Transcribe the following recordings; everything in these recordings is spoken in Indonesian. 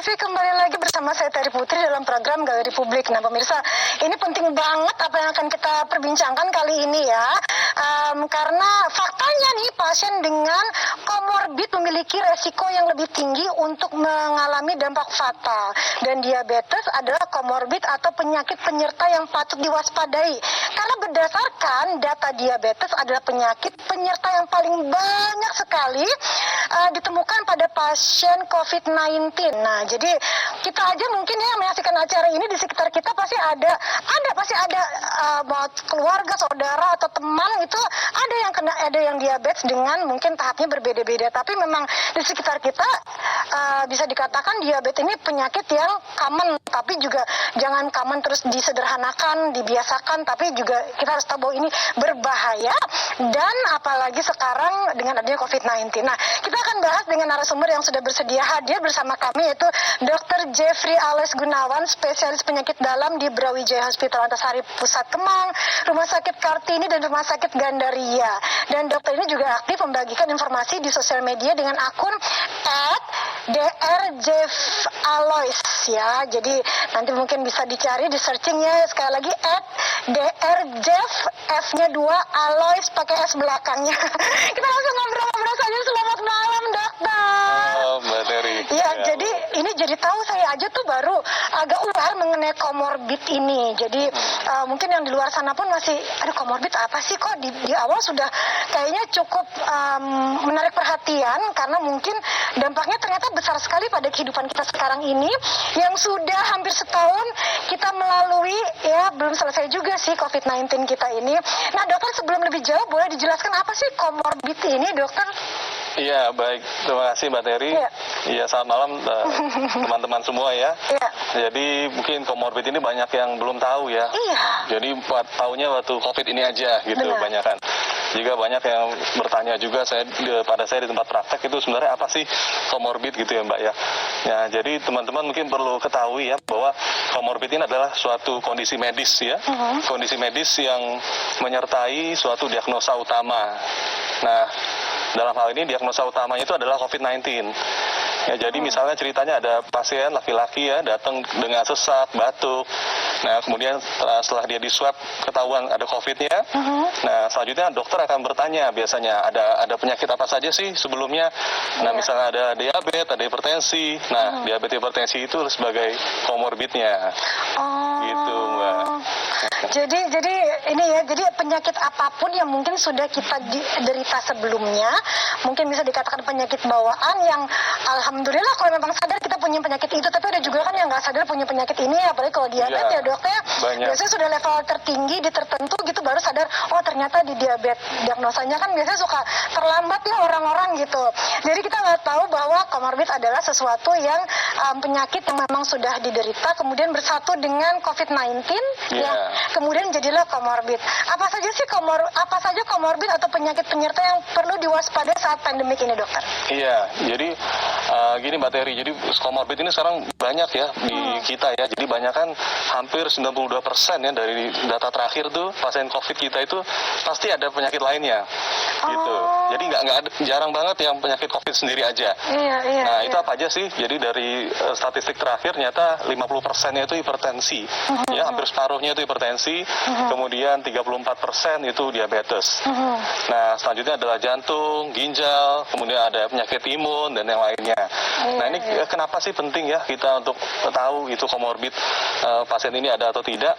TV, kembali lagi bersama saya Terry Putri dalam program Galeri Publik. Nah pemirsa, ini penting banget apa yang akan kita perbincangkan kali ini ya. Karena faktanya nih, pasien dengan komorbid memiliki resiko yang lebih tinggi untuk mengalami dampak fatal. Dan diabetes adalah komorbid atau penyakit penyerta yang patut diwaspadai. Karena berdasarkan data, diabetes adalah penyakit penyerta yang paling banyak sekali ditemukan pada pasien COVID-19. Nah, jadi kita aja mungkin ya menyaksikan acara ini di sekitar kita pasti ada keluarga, saudara atau teman itu ada yang kena, ada yang diabetes dengan mungkin tahapnya berbeda-beda. Tapi memang di sekitar kita bisa dikatakan diabetes ini penyakit yang common, tapi juga jangan common terus disederhanakan, dibiasakan, tapi juga kita harus tahu bahwa ini berbahaya dan apalagi sekarang dengan adanya COVID-19. Nah, kita akan bahas dengan narasumber yang sudah bersedia hadir bersama kami, yaitu Dr. Jeffrey Alois Gunawan, spesialis penyakit dalam di Brawijaya Hospital Antasari Pusat Kemang, Rumah Sakit Kartini, dan Rumah Sakit Gandaria. Dan dokter ini juga aktif membagikan informasi di sosial media dengan akun @drjeffalois ya. Jadi nanti mungkin bisa dicari di searchingnya, sekali lagi @drjeff, F-nya 2, Alois pakai S belakangnya. Kita langsung ngobrol-ngobrol saja. Selamat malam, dokter. Halo, Mbak Terry. Ya, jadi ini jadi tahu saya aja tuh baru agak aware mengenai komorbid ini. Jadi mungkin yang di luar sana pun masih, aduh komorbid apa sih, kok di awal sudah kayaknya cukup menarik perhatian karena mungkin dampaknya ternyata besar sekali pada kehidupan kita sekarang ini yang sudah hampir setahun kita melalui, ya belum selesai juga sih COVID-19 kita ini. Nah dokter, sebelum lebih jauh boleh dijelaskan apa sih komorbid ini, dokter? Iya, baik. Terima kasih Mbak Terry. Iya, selamat malam teman-teman semua ya. Iya. Jadi mungkin komorbid ini banyak yang belum tahu ya. Iya. Jadi taunya waktu COVID ini aja gitu. Benar. Banyakan. Juga banyak yang bertanya juga pada saya di tempat praktek itu sebenarnya apa sih komorbid gitu ya Mbak ya. Ya, jadi teman-teman mungkin perlu ketahui ya bahwa komorbid ini adalah suatu kondisi medis ya. Kondisi medis yang menyertai suatu diagnosa utama. Nah, dalam hal ini diagnosa utamanya itu adalah COVID-19. Ya, jadi misalnya ceritanya ada pasien laki-laki ya datang dengan sesak, batuk. Nah, kemudian setelah dia di swab ketahuan ada COVID-nya. Nah, selanjutnya dokter akan bertanya biasanya ada penyakit apa saja sih sebelumnya. Nah, misalnya ada diabetes, ada hipertensi. Nah, diabetes hipertensi itu sebagai komorbidnya. Gitu, Mbak. Jadi ini ya, jadi penyakit apapun yang mungkin sudah kita derita sebelumnya, mungkin bisa dikatakan penyakit bawaan yang alhamdulillah kalau memang sadar kita punya penyakit itu, tapi ada juga kan yang nggak sadar punya penyakit ini, apalagi kalau diabetes ya dok ya, biasanya sudah level tertinggi di tertentu gitu baru sadar, oh ternyata di diabetes, diagnosanya kan biasanya suka terlambat ya orang-orang gitu. Jadi kita nggak tahu bahwa komorbid adalah sesuatu yang penyakit yang memang sudah diderita kemudian bersatu dengan COVID-19 ya, kemudian jadilah komorbid. Apa saja komorbid atau penyakit penyerta yang perlu diwaspadai saat pandemik ini, dokter? Iya, jadi gini Mbak Terry, jadi komorbid ini sekarang banyak ya di kita ya. Jadi banyak kan hampir 92% ya dari data terakhir tuh pasien COVID kita itu pasti ada penyakit lainnya. Gitu. Jadi nggak ada, jarang banget yang penyakit COVID sendiri aja. Nah, itu apa aja sih? Jadi dari statistik terakhir nyata 50%-nya itu hipertensi. Ya, hampir separuhnya itu hipertensi. Kemudian 34% itu diabetes. Nah, selanjutnya adalah jantung, ginjal, kemudian ada penyakit imun dan yang lainnya. Nah, ini kenapa sih penting ya kita untuk tahu itu komorbid pasien ini ada atau tidak?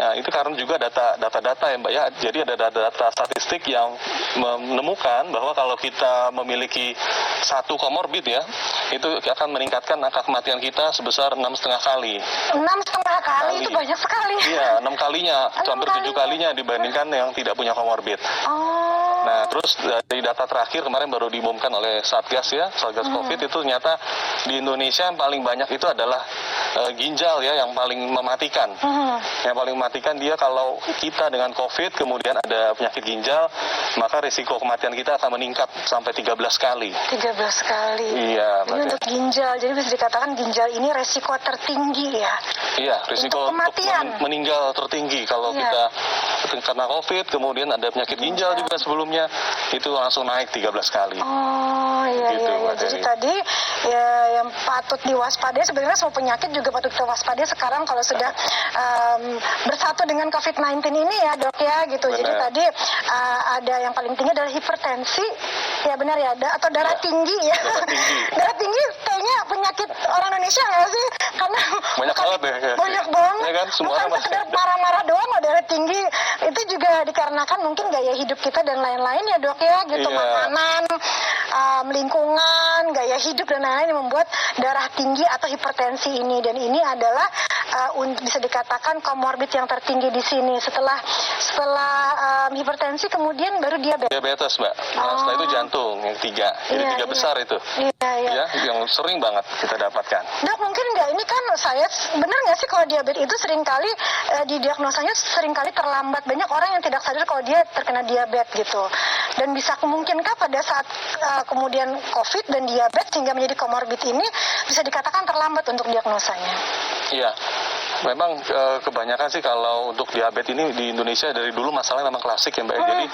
Nah, itu karena juga data-data ya Mbak ya. Jadi ada data statistik yang menemukan bahwa kalau kita memiliki satu komorbid ya, itu akan meningkatkan angka kematian kita sebesar 6,5 kali. 6,5 kali itu banyak sekali. Iya, 6 kalinya, hampir 7 kalinya dibandingkan yang tidak punya komorbid. Nah, terus dari data terakhir kemarin baru diumumkan oleh Satgas ya, Satgas COVID itu ternyata di Indonesia yang paling banyak itu adalah ginjal ya, yang paling mematikan. Yang paling mematikan dia kalau kita dengan COVID kemudian ada penyakit ginjal, maka risiko kematian kita akan meningkat sampai 13 kali. 13 kali. Iya. Ini untuk ginjal, jadi bisa dikatakan ginjal ini resiko tertinggi ya. Iya, risiko untuk meninggal tertinggi kalau kita kena COVID, kemudian ada penyakit ginjal juga sebelumnya, itu langsung naik 13 kali. Oh iya, gitu, iya. Jadi tadi ya yang patut diwaspadai. Sebenarnya semua penyakit juga patut diwaspadai sekarang kalau sudah bersatu dengan COVID-19 ini ya dok ya gitu. Benar. Jadi tadi ada yang paling tinggi adalah hipertensi, ya benar ya, atau darah tinggi ya. Darah tinggi kayaknya penyakit orang Indonesia nggak sih? Karena Banyak banget ya. banyak banget. Ya kan, semua bukan orang sekedar marah-marah doang loh darah tinggi. Itu juga dikarenakan mungkin gaya hidup kita dan lain-lain ya dok ya gitu. Iya. Makanan, lingkungan, gaya hidup dan lain-lain yang membuat darah tinggi atau hipertensi ini. Dan ini adalah bisa dikatakan komorbid yang tertinggi di sini. Setelah hipertensi kemudian baru diabetes. Diabetes, Mbak. Nah, setelah itu jantung yang 3. Jadi 3 besar itu. Iya. Ya, yang sering banget kita dapatkan. Dok, mungkin nggak, ini kan saya benar nggak sih kalau diabetes itu seringkali didiagnosanya seringkali terlambat. Banyak orang yang tidak sadar kalau dia terkena diabetes gitu. Dan bisa kemungkinkah pada saat kemudian COVID dan diabetes sehingga menjadi komorbid ini bisa dikatakan terlambat untuk diagnosanya? Iya. Memang kebanyakan sih kalau untuk diabetes ini di Indonesia dari dulu masalahnya memang klasik ya Mbak. Jadi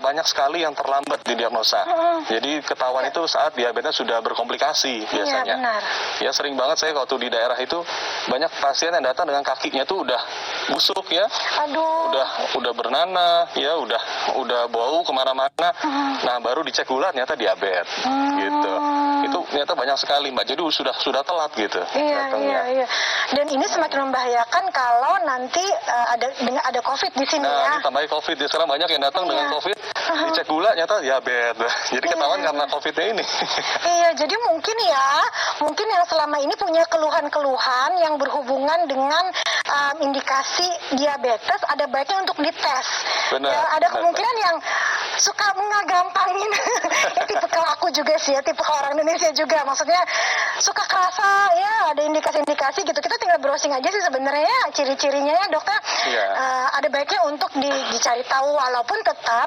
banyak sekali yang terlambat didiagnosa. Jadi ketahuan itu saat diabetes sudah berkomplikasi biasanya. Iya, benar. Ya sering banget saya waktu di daerah itu banyak pasien yang datang dengan kakinya tuh udah busuk ya. Aduh. Udah bernanah ya, udah bau kemana-mana. Nah baru dicek gula ternyata diabetes gitu. Itu ternyata banyak sekali Mbak. Jadi sudah telat gitu datangnya. Iya. Dan ini semakin membahayakan kalau nanti ada COVID di sini ya. Nah, ditambah COVID. Ya, sekarang banyak yang datang dengan COVID, dicek gula ternyata diabetes. Jadi ketahuan karena COVID-nya ini. Iya, jadi mungkin yang selama ini punya keluhan-keluhan yang berhubungan dengan indikasi diabetes, ada baiknya untuk dites. Benar. Ya, ada kemungkinan yang suka mengagampangin. Ya, tipikal aku juga sih ya, tipikal orang Indonesia juga. Maksudnya suka kerasa ya ada indikasi-indikasi gitu. Kita tinggal browsing aja sih sebenarnya ciri-cirinya ya dokter. Iya. Ada baiknya untuk dicari tahu, walaupun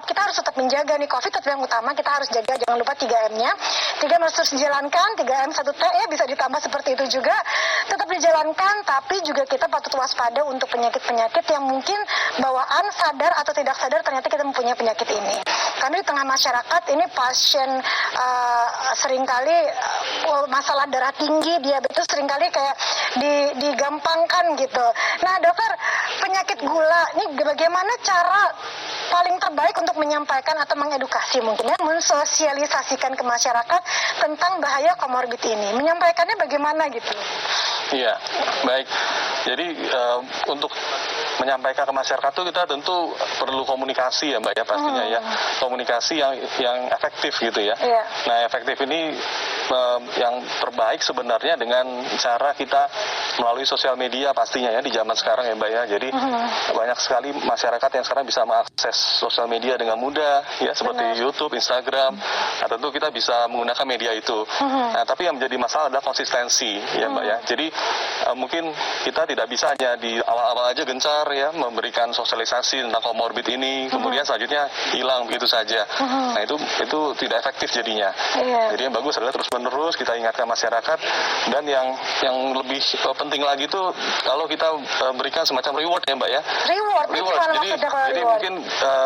kita harus tetap menjaga nih, COVID tetap yang utama, kita harus jaga, jangan lupa 3M-nya. 3M harus terus dijalankan, 3M 1T ya bisa ditambah seperti itu juga. Tetap dijalankan, tapi juga kita patut waspada untuk penyakit-penyakit yang mungkin bawaan sadar atau tidak sadar ternyata kita mempunyai penyakit ini. Karena di tengah masyarakat ini pasien seringkali masalah darah tinggi, diabetes seringkali kayak digampangkan gitu. Nah dokter, penyakit gula ini bagaimana cara paling terbaik untuk menyampaikan atau mengedukasi mungkin ya, mensosialisasikan ke masyarakat tentang bahaya komorbid ini? Menyampaikannya bagaimana gitu? Iya, baik. Jadi untuk menyampaikan ke masyarakat itu kita tentu perlu komunikasi ya Mbak ya pastinya ya. Komunikasi yang efektif gitu ya. Iya. Nah efektif ini yang terbaik sebenarnya dengan cara kita melalui sosial media pastinya ya di zaman sekarang ya Mbak ya. Jadi banyak sekali masyarakat yang sekarang bisa mengakses sosial media dengan mudah ya, seperti YouTube, Instagram. Nah, tentu kita bisa menggunakan media itu. Nah tapi yang menjadi masalah adalah konsistensi ya Mbak ya. Jadi mungkin kita tidak bisa hanya di awal-awal aja gencar ya memberikan sosialisasi tentang komorbid ini, kemudian selanjutnya hilang begitu saja. Nah itu tidak efektif jadinya. Jadi yang bagus adalah terus-menerus kita ingatkan masyarakat, dan yang lebih penting lagi itu kalau kita berikan semacam reward ya Mbak ya. Reward. Jadi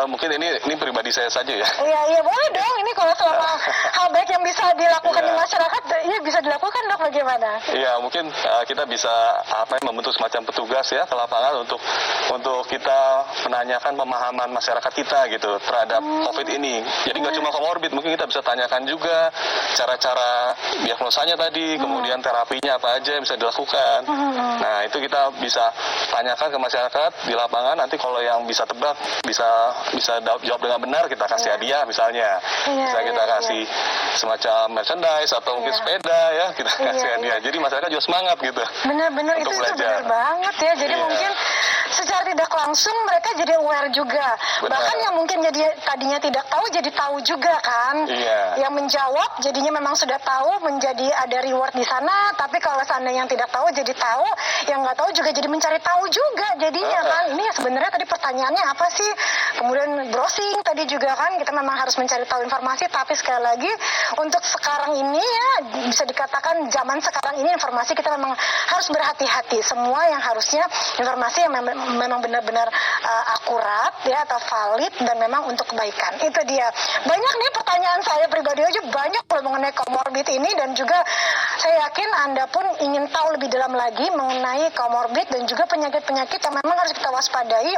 mungkin ini pribadi saya saja ya. Iya boleh dong. Ini kalau selama hal baik yang bisa dilakukan di masyarakat, ya bisa dilakukan dok, bagaimana? Iya mungkin kita bisa membentuk semacam petugas ya ke lapangan untuk kita menanyakan pemahaman masyarakat kita gitu terhadap COVID ini. Jadi nggak cuma komorbid, mungkin kita bisa tanyakan juga cara-cara diagnosanya tadi, kemudian terapinya apa aja yang bisa dilakukan. Nah itu kita bisa tanyakan ke masyarakat di lapangan. Nanti kalau yang bisa tebak, bisa jawab dengan benar, kita kasih hadiah misalnya. Bisa kita kasih semacam merchandise atau mungkin sepeda ya, kita kasih hadiah. Jadi masyarakat juga semangat gitu. Benar-benar itu benar banget ya. Jadi mungkin secara tidak langsung mereka jadi aware juga. Bahkan yang mungkin jadi tadinya tidak tahu jadi tahu juga kan. Yang menjawab jadinya memang sudah tahu, menjadi ada reward di sana. Tapi kalau seandainya yang tidak tahu jadi tahu, yang nggak tahu juga jadi mencari tahu juga jadinya kan. Ini ya sebenarnya tadi pertanyaannya apa sih? Kemudian browsing tadi juga kan, kita memang harus mencari tahu informasi. Tapi sekali lagi untuk sekarang ini ya bisa dikatakan zaman sekarang ini informasi kita memang harus berhati-hati. Semua yang harusnya informasi yang memang benar-benar akurat ya atau valid dan memang untuk kebaikan. Itu dia. Banyak nih pertanyaan saya pribadi aja banyak loh mengenai comorbid ini, dan juga saya yakin Anda pun ingin tahu lebih dalam lagi mengenai comorbid dan juga penyakit-penyakit yang memang harus kita waspadai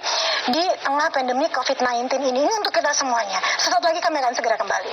di tengah pandemi COVID-19 ini. Ini untuk kita semuanya. Sesaat lagi kami akan segera kembali.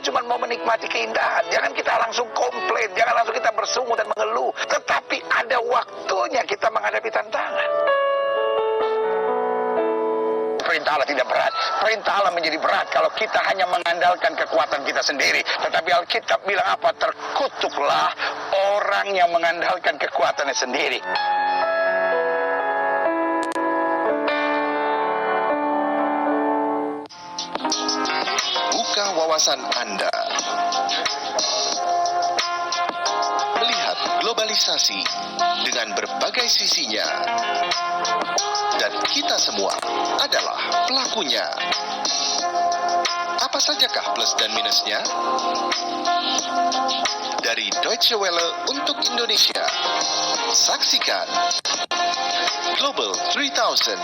Cuma mau menikmati keindahan, jangan kita langsung komplain, jangan langsung kita bersungut dan mengeluh, tetapi ada waktunya kita menghadapi tantangan. Perintah Allah tidak berat. Perintah Allah menjadi berat kalau kita hanya mengandalkan kekuatan kita sendiri. Tetapi Alkitab bilang apa? Terkutuklah orang yang mengandalkan kekuatannya sendiri. Buka wawasan Anda. Melihat globalisasi dengan berbagai sisinya. Dan kita semua adalah pelakunya. Apa sajakah plus dan minusnya? Dari Deutsche Welle untuk Indonesia. Saksikan Global 3000.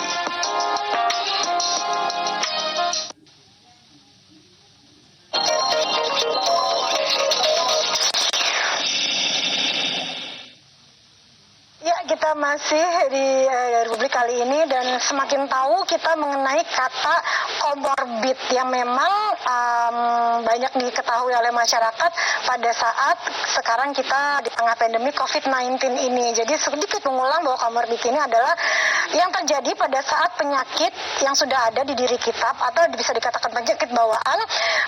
Kita masih di Republik kali ini dan semakin tahu kita mengenai kata comorbid yang memang banyak diketahui oleh masyarakat pada saat sekarang kita di tengah pandemi COVID-19 ini. Jadi sedikit mengulang bahwa comorbid ini adalah yang terjadi pada saat penyakit yang sudah ada di diri kita atau bisa dikatakan penyakit bawaan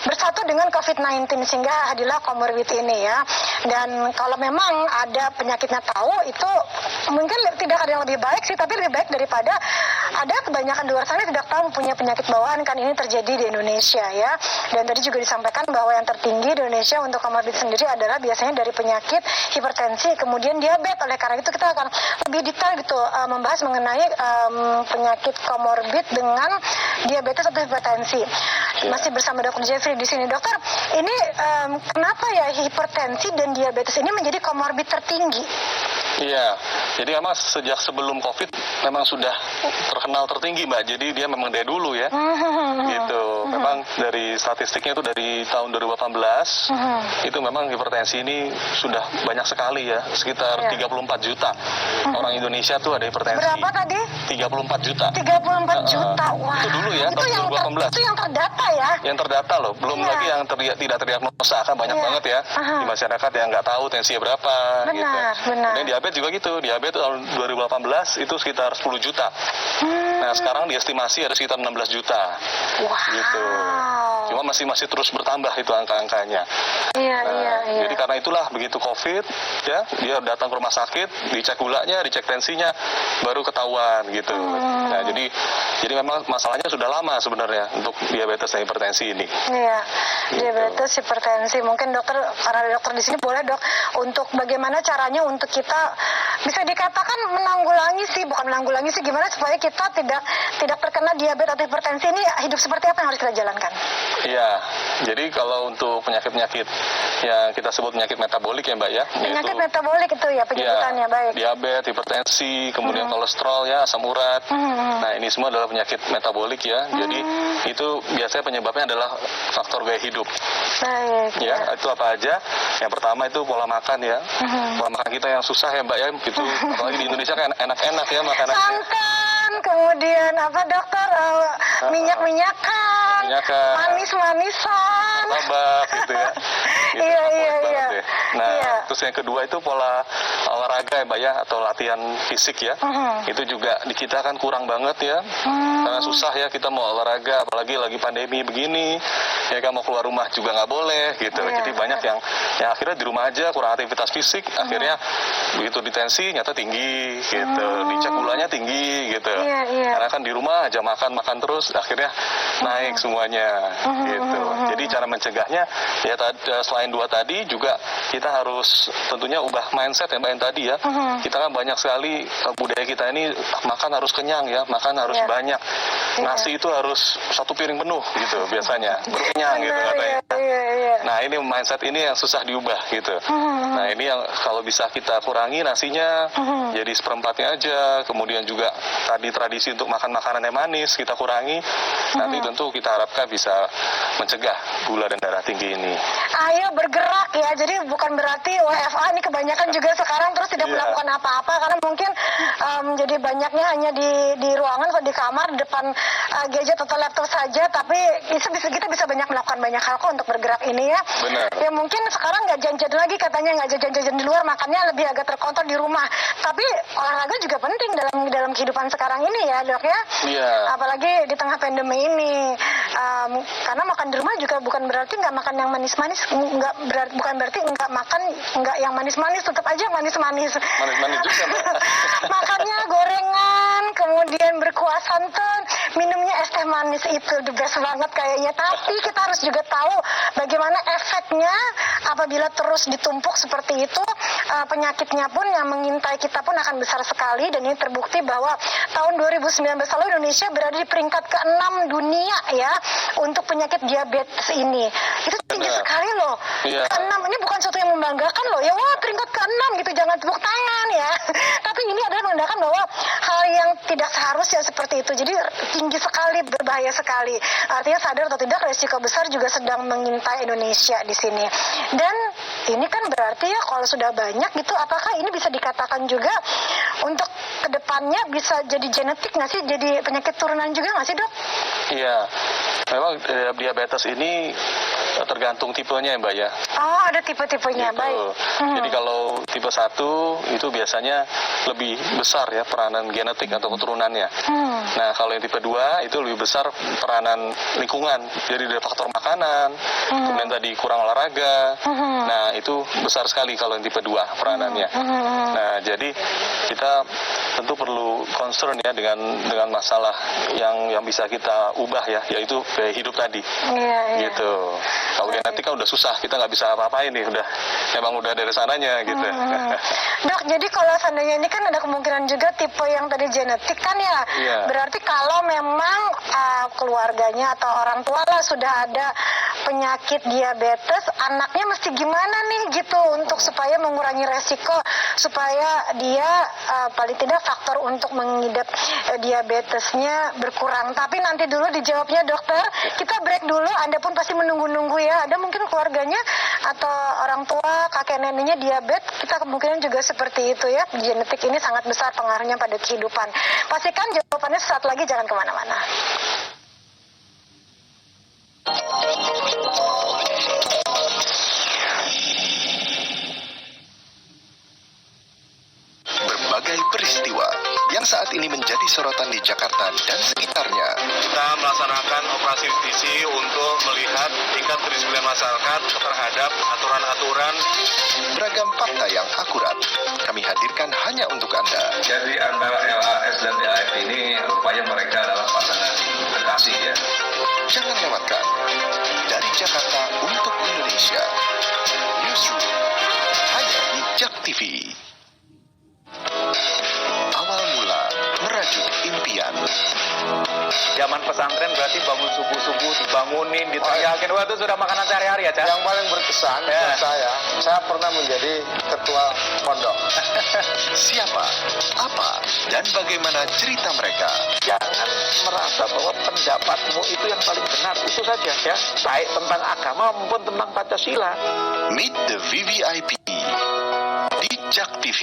bersatu dengan COVID-19 sehingga hadirlah comorbid ini ya. Dan kalau memang ada penyakitnya tahu itu mungkin tidak ada yang lebih baik sih, tapi lebih baik daripada ada kebanyakan di luar sana tidak tahu punya penyakit bawaan. Kan ini terjadi di Indonesia ya. Dan tadi juga disampaikan bahwa yang tertinggi di Indonesia untuk comorbid sendiri adalah biasanya dari penyakit hipertensi kemudian diabetes. Oleh karena itu kita akan lebih detail gitu membahas mengenai penyakit comorbid dengan diabetes atau hipertensi. Masih bersama Dr. Jeffrey di sini. Dokter, ini kenapa ya hipertensi dan diabetes ini menjadi comorbid tertinggi? Iya, jadi memang sejak sebelum COVID memang sudah terkenal tertinggi, Mbak. Jadi dia memang dari dulu ya, gitu. Memang dari statistiknya itu dari tahun 2018, itu memang hipertensi ini sudah banyak sekali ya, sekitar 34 juta orang Indonesia tuh ada hipertensi. Berapa tadi? 34 juta. 34 juta, wah. Itu dulu ya, tahun 2018. Itu yang terdata ya? Yang terdata loh, belum lagi yang tidak terdiagnosa, kan banyak banget ya di masyarakat yang nggak tahu tensinya berapa. Benar, gitu. benar. Kemudian diabetes juga gitu, diabetes tahun 2018 itu sekitar 10 juta. Nah sekarang diestimasi ada sekitar 16 juta. Wow. Gitu. Cuma masih terus bertambah itu angka-angkanya. Iya, iya. Jadi karena itulah begitu COVID ya, dia datang ke rumah sakit, dicek gulanya, dicek tensinya, baru ketahuan gitu. Nah jadi memang masalahnya sudah lama sebenarnya untuk diabetes dan hipertensi ini. Iya, gitu. Diabetes, hipertensi. Mungkin dokter, karena ada dokter di sini boleh dok, untuk bagaimana caranya untuk kita bisa dikatakan bukan menanggulangi sih, gimana supaya kita tidak terkena diabetes atau hipertensi ini, hidup seperti apa yang harus kita jalankan? Iya, jadi kalau untuk penyakit-penyakit yang kita sebut penyakit metabolik ya Mbak ya, Penyakit yaitu metabolik itu ya penyebutannya, baik. diabetes, hipertensi, kemudian kolesterol ya, asam urat. Nah ini semua adalah penyakit metabolik ya. Jadi itu biasanya penyebabnya adalah faktor gaya hidup. Baik. Ya, itu apa aja? Yang pertama itu pola makan ya. Pola makan kita yang susah ya Mbak ya. Itu apalagi di Indonesia kan enak-enak ya makanannya. Santan, kemudian apa dokter, minyak-minyakan, Minyakan. manis-manisan. Tabak gitu ya. Gitu, Iya, favorit iya, banget iya. ya. Nah, Iya. terus yang kedua itu pola olahraga ya Mbak ya, atau latihan fisik ya. Itu juga di kita kan kurang banget ya. Karena susah ya kita mau olahraga, apalagi lagi pandemi begini. Ya kan mau keluar rumah juga nggak boleh gitu. Iya. Jadi banyak yang akhirnya di rumah aja kurang aktivitas fisik, akhirnya begitu ditensi nyata tinggi gitu. Dicek gulanya tinggi gitu. Iya, iya. Karena kan di rumah aja makan terus akhirnya naik semuanya gitu. Jadi cara mencegahnya ya selain dua tadi juga kita harus tentunya ubah mindset ya Mbak yang tadi ya. Kita kan banyak sekali budaya kita ini makan harus kenyang ya, makan harus Iya. banyak. Nasi itu harus 1 piring penuh gitu biasanya. Berkenyang gitu Benar, katanya. iya. Nah ini mindset ini yang susah diubah gitu. Nah ini yang kalau bisa kita kurangi nasinya jadi seperempatnya aja. Kemudian juga tadi tradisi untuk makan makanan yang manis kita kurangi. Nanti tentu kita harapkan bisa mencegah gula dan darah tinggi ini. Ayo bergerak ya, jadi bukan berarti WFA ini kebanyakan juga sekarang terus tidak Iya. melakukan apa-apa karena mungkin jadi banyaknya hanya di ruangan atau di kamar di depan gadget atau laptop saja, tapi kita bisa banyak melakukan banyak hal kok untuk bergerak ini ya. Benar. Ya mungkin sekarang nggak jajan lagi katanya, nggak jajan-jajan di luar, makannya lebih agak terkontrol di rumah. Tapi olahraga juga penting dalam kehidupan sekarang ini ya dok ya. Iya. Apalagi di tengah pandemi ini. Karena makan di rumah juga bukan berarti nggak makan yang manis-manis, bukan berarti nggak yang manis-manis, tetap aja manis-manis. Manis-manis juga Mbak. Makannya gorengan, kemudian berkuah santan, minumnya es teh manis itu the best banget kayaknya. Tapi kita harus juga tahu bagaimana efeknya apabila terus ditumpuk seperti itu, penyakitnya pun yang mengintai kita pun akan besar sekali. Dan ini terbukti bahwa tahun 2019 lalu Indonesia berada di peringkat ke-6 dunia ya untuk penyakit diabetes ini. Itu tinggi Benar. sekali loh. Iya. Ke-6 ini bukan sesuatu yang membanggakan loh. Ya wah peringkat ke-6 gitu, jangan tepuk tangan ya. Tapi ini adalah menandakan bahwa hal yang tidak seharusnya seperti itu. Jadi tinggi sekali, berbahaya sekali. Artinya sadar atau tidak resiko besar juga sedang mengintai Indonesia di sini. Dan ini kan berarti ya kalau sudah banyak gitu, apakah ini bisa dikatakan juga untuk kedepannya bisa jadi genetik nggak sih? Jadi penyakit turunan juga nggak sih dok? Iya. Memang diabetes ini tergantung tipenya ya Mbak ya. Oh ada tipe-tipenya, Gitu. baik. Jadi kalau tipe 1 itu biasanya lebih besar ya peranan genetik atau keturunannya. Nah kalau yang tipe 2 itu lebih besar peranan lingkungan. Jadi dari faktor makanan, kemudian tadi kurang olahraga. Nah itu besar sekali kalau yang tipe 2 peranannya. Nah jadi kita tentu perlu concern ya dengan masalah yang bisa kita ubah ya, yaitu gaya hidup tadi. Iya. Gitu. Kalau genetik kan udah susah, kita nggak bisa apa-apain nih, emang udah dari sananya gitu. Dok, jadi kalau seandainya ini kan ada kemungkinan juga tipe yang tadi genetik kan ya. Iya. Berarti kalau memang keluarganya atau orang tua lah sudah ada penyakit diabetes, anaknya mesti gimana nih gitu untuk supaya mengurangi resiko, supaya dia paling tidak faktor untuk mengidap diabetesnya berkurang. Tapi nanti dulu dijawabnya dokter. Kita break dulu, Anda pun pasti menunggu-nunggu ya. Ada mungkin keluarganya atau orang tua, kakek neneknya diabetes, kita kemungkinan juga seperti itu ya. Genetik ini sangat besar pengaruhnya pada kehidupan. Pastikan jawabannya sesaat lagi, jangan kemana-mana. Berbagai peristiwa yang saat ini menjadi sorotan di Jakarta dan sekitarnya. Kita melaksanakan operasi justisi untuk melihat tingkat kedisiplinan masyarakat terhadap aturan-aturan. Beragam fakta yang akurat kami hadirkan hanya untuk Anda. Jadi antara LAS dan LAF ini rupanya mereka adalah pasangan kekasih ya. Jangan lewatkan. Dari Jakarta untuk Indonesia. Newsroom hanya di JAK TV. Awal mula merajut impian. Zaman pesantren berarti bangun subuh-subuh, dibangunin, diteriakin. Wah, itu sudah makanan sehari-hari ya, Cak? Yang paling berkesan buat saya pernah menjadi ketua pondok. Siapa, apa, dan bagaimana cerita mereka? Jangan merasa bahwa pendapatmu itu yang paling benar, itu saja ya. Baik tentang agama maupun tentang Pancasila. Meet the VVIP di Jak TV.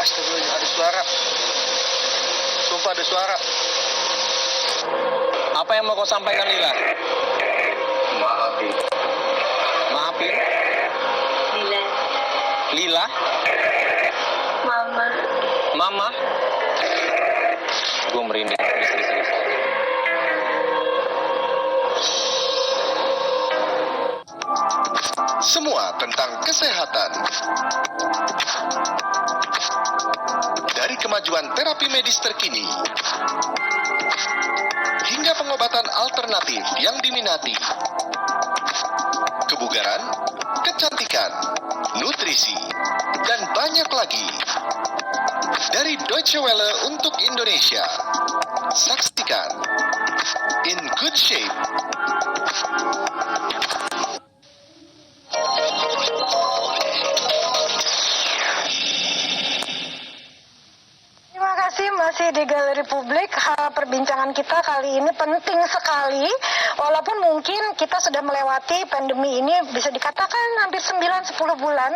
Astagfirullah, ada suara. Sumpah ada suara. Apa yang mau kau sampaikan, Lila? Maafin. Maafin. Lila? Mama? Gue merinding. Serius. Semua tentang kesehatan. Dari kemajuan terapi medis terkini hingga pengobatan alternatif yang diminati. Kebugaran, kecantikan, nutrisi, dan banyak lagi. Dari Deutsche Welle untuk Indonesia. Saksikan In Good Shape. Terima kasih masih di Galeri Publik. Perbincangan kita kali ini penting sekali. Walaupun mungkin kita sudah melewati pandemi ini bisa dikatakan hampir 9-10 bulan.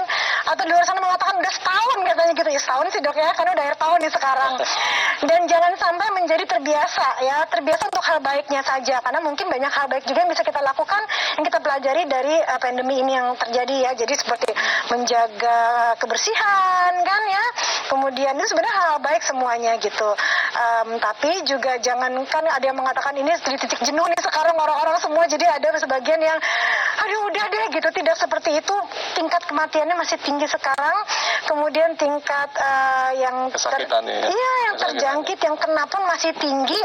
Atau di luar sana mengatakan udah setahun katanya gitu. Ya setahun sih dok ya, karena udah akhir tahun nih sekarang. Dan jangan sampai menjadi terbiasa ya. Terbiasa untuk hal baiknya saja. Karena mungkin banyak hal baik juga yang bisa kita lakukan, yang kita pelajari dari pandemi ini yang terjadi ya. Jadi seperti menjaga kebersihan kan ya. Kemudian itu sebenarnya hal baik semuanya gitu. Tapi juga jangankan ada yang mengatakan ini di titik jenuh nih sekarang orang-orang semua, jadi ada sebagian yang aduh udah deh gitu. Tidak seperti itu, tingkat kematiannya masih tinggi sekarang, kemudian tingkat yang Kesakitannya. iya yang terjangkit, yang kena pun masih tinggi.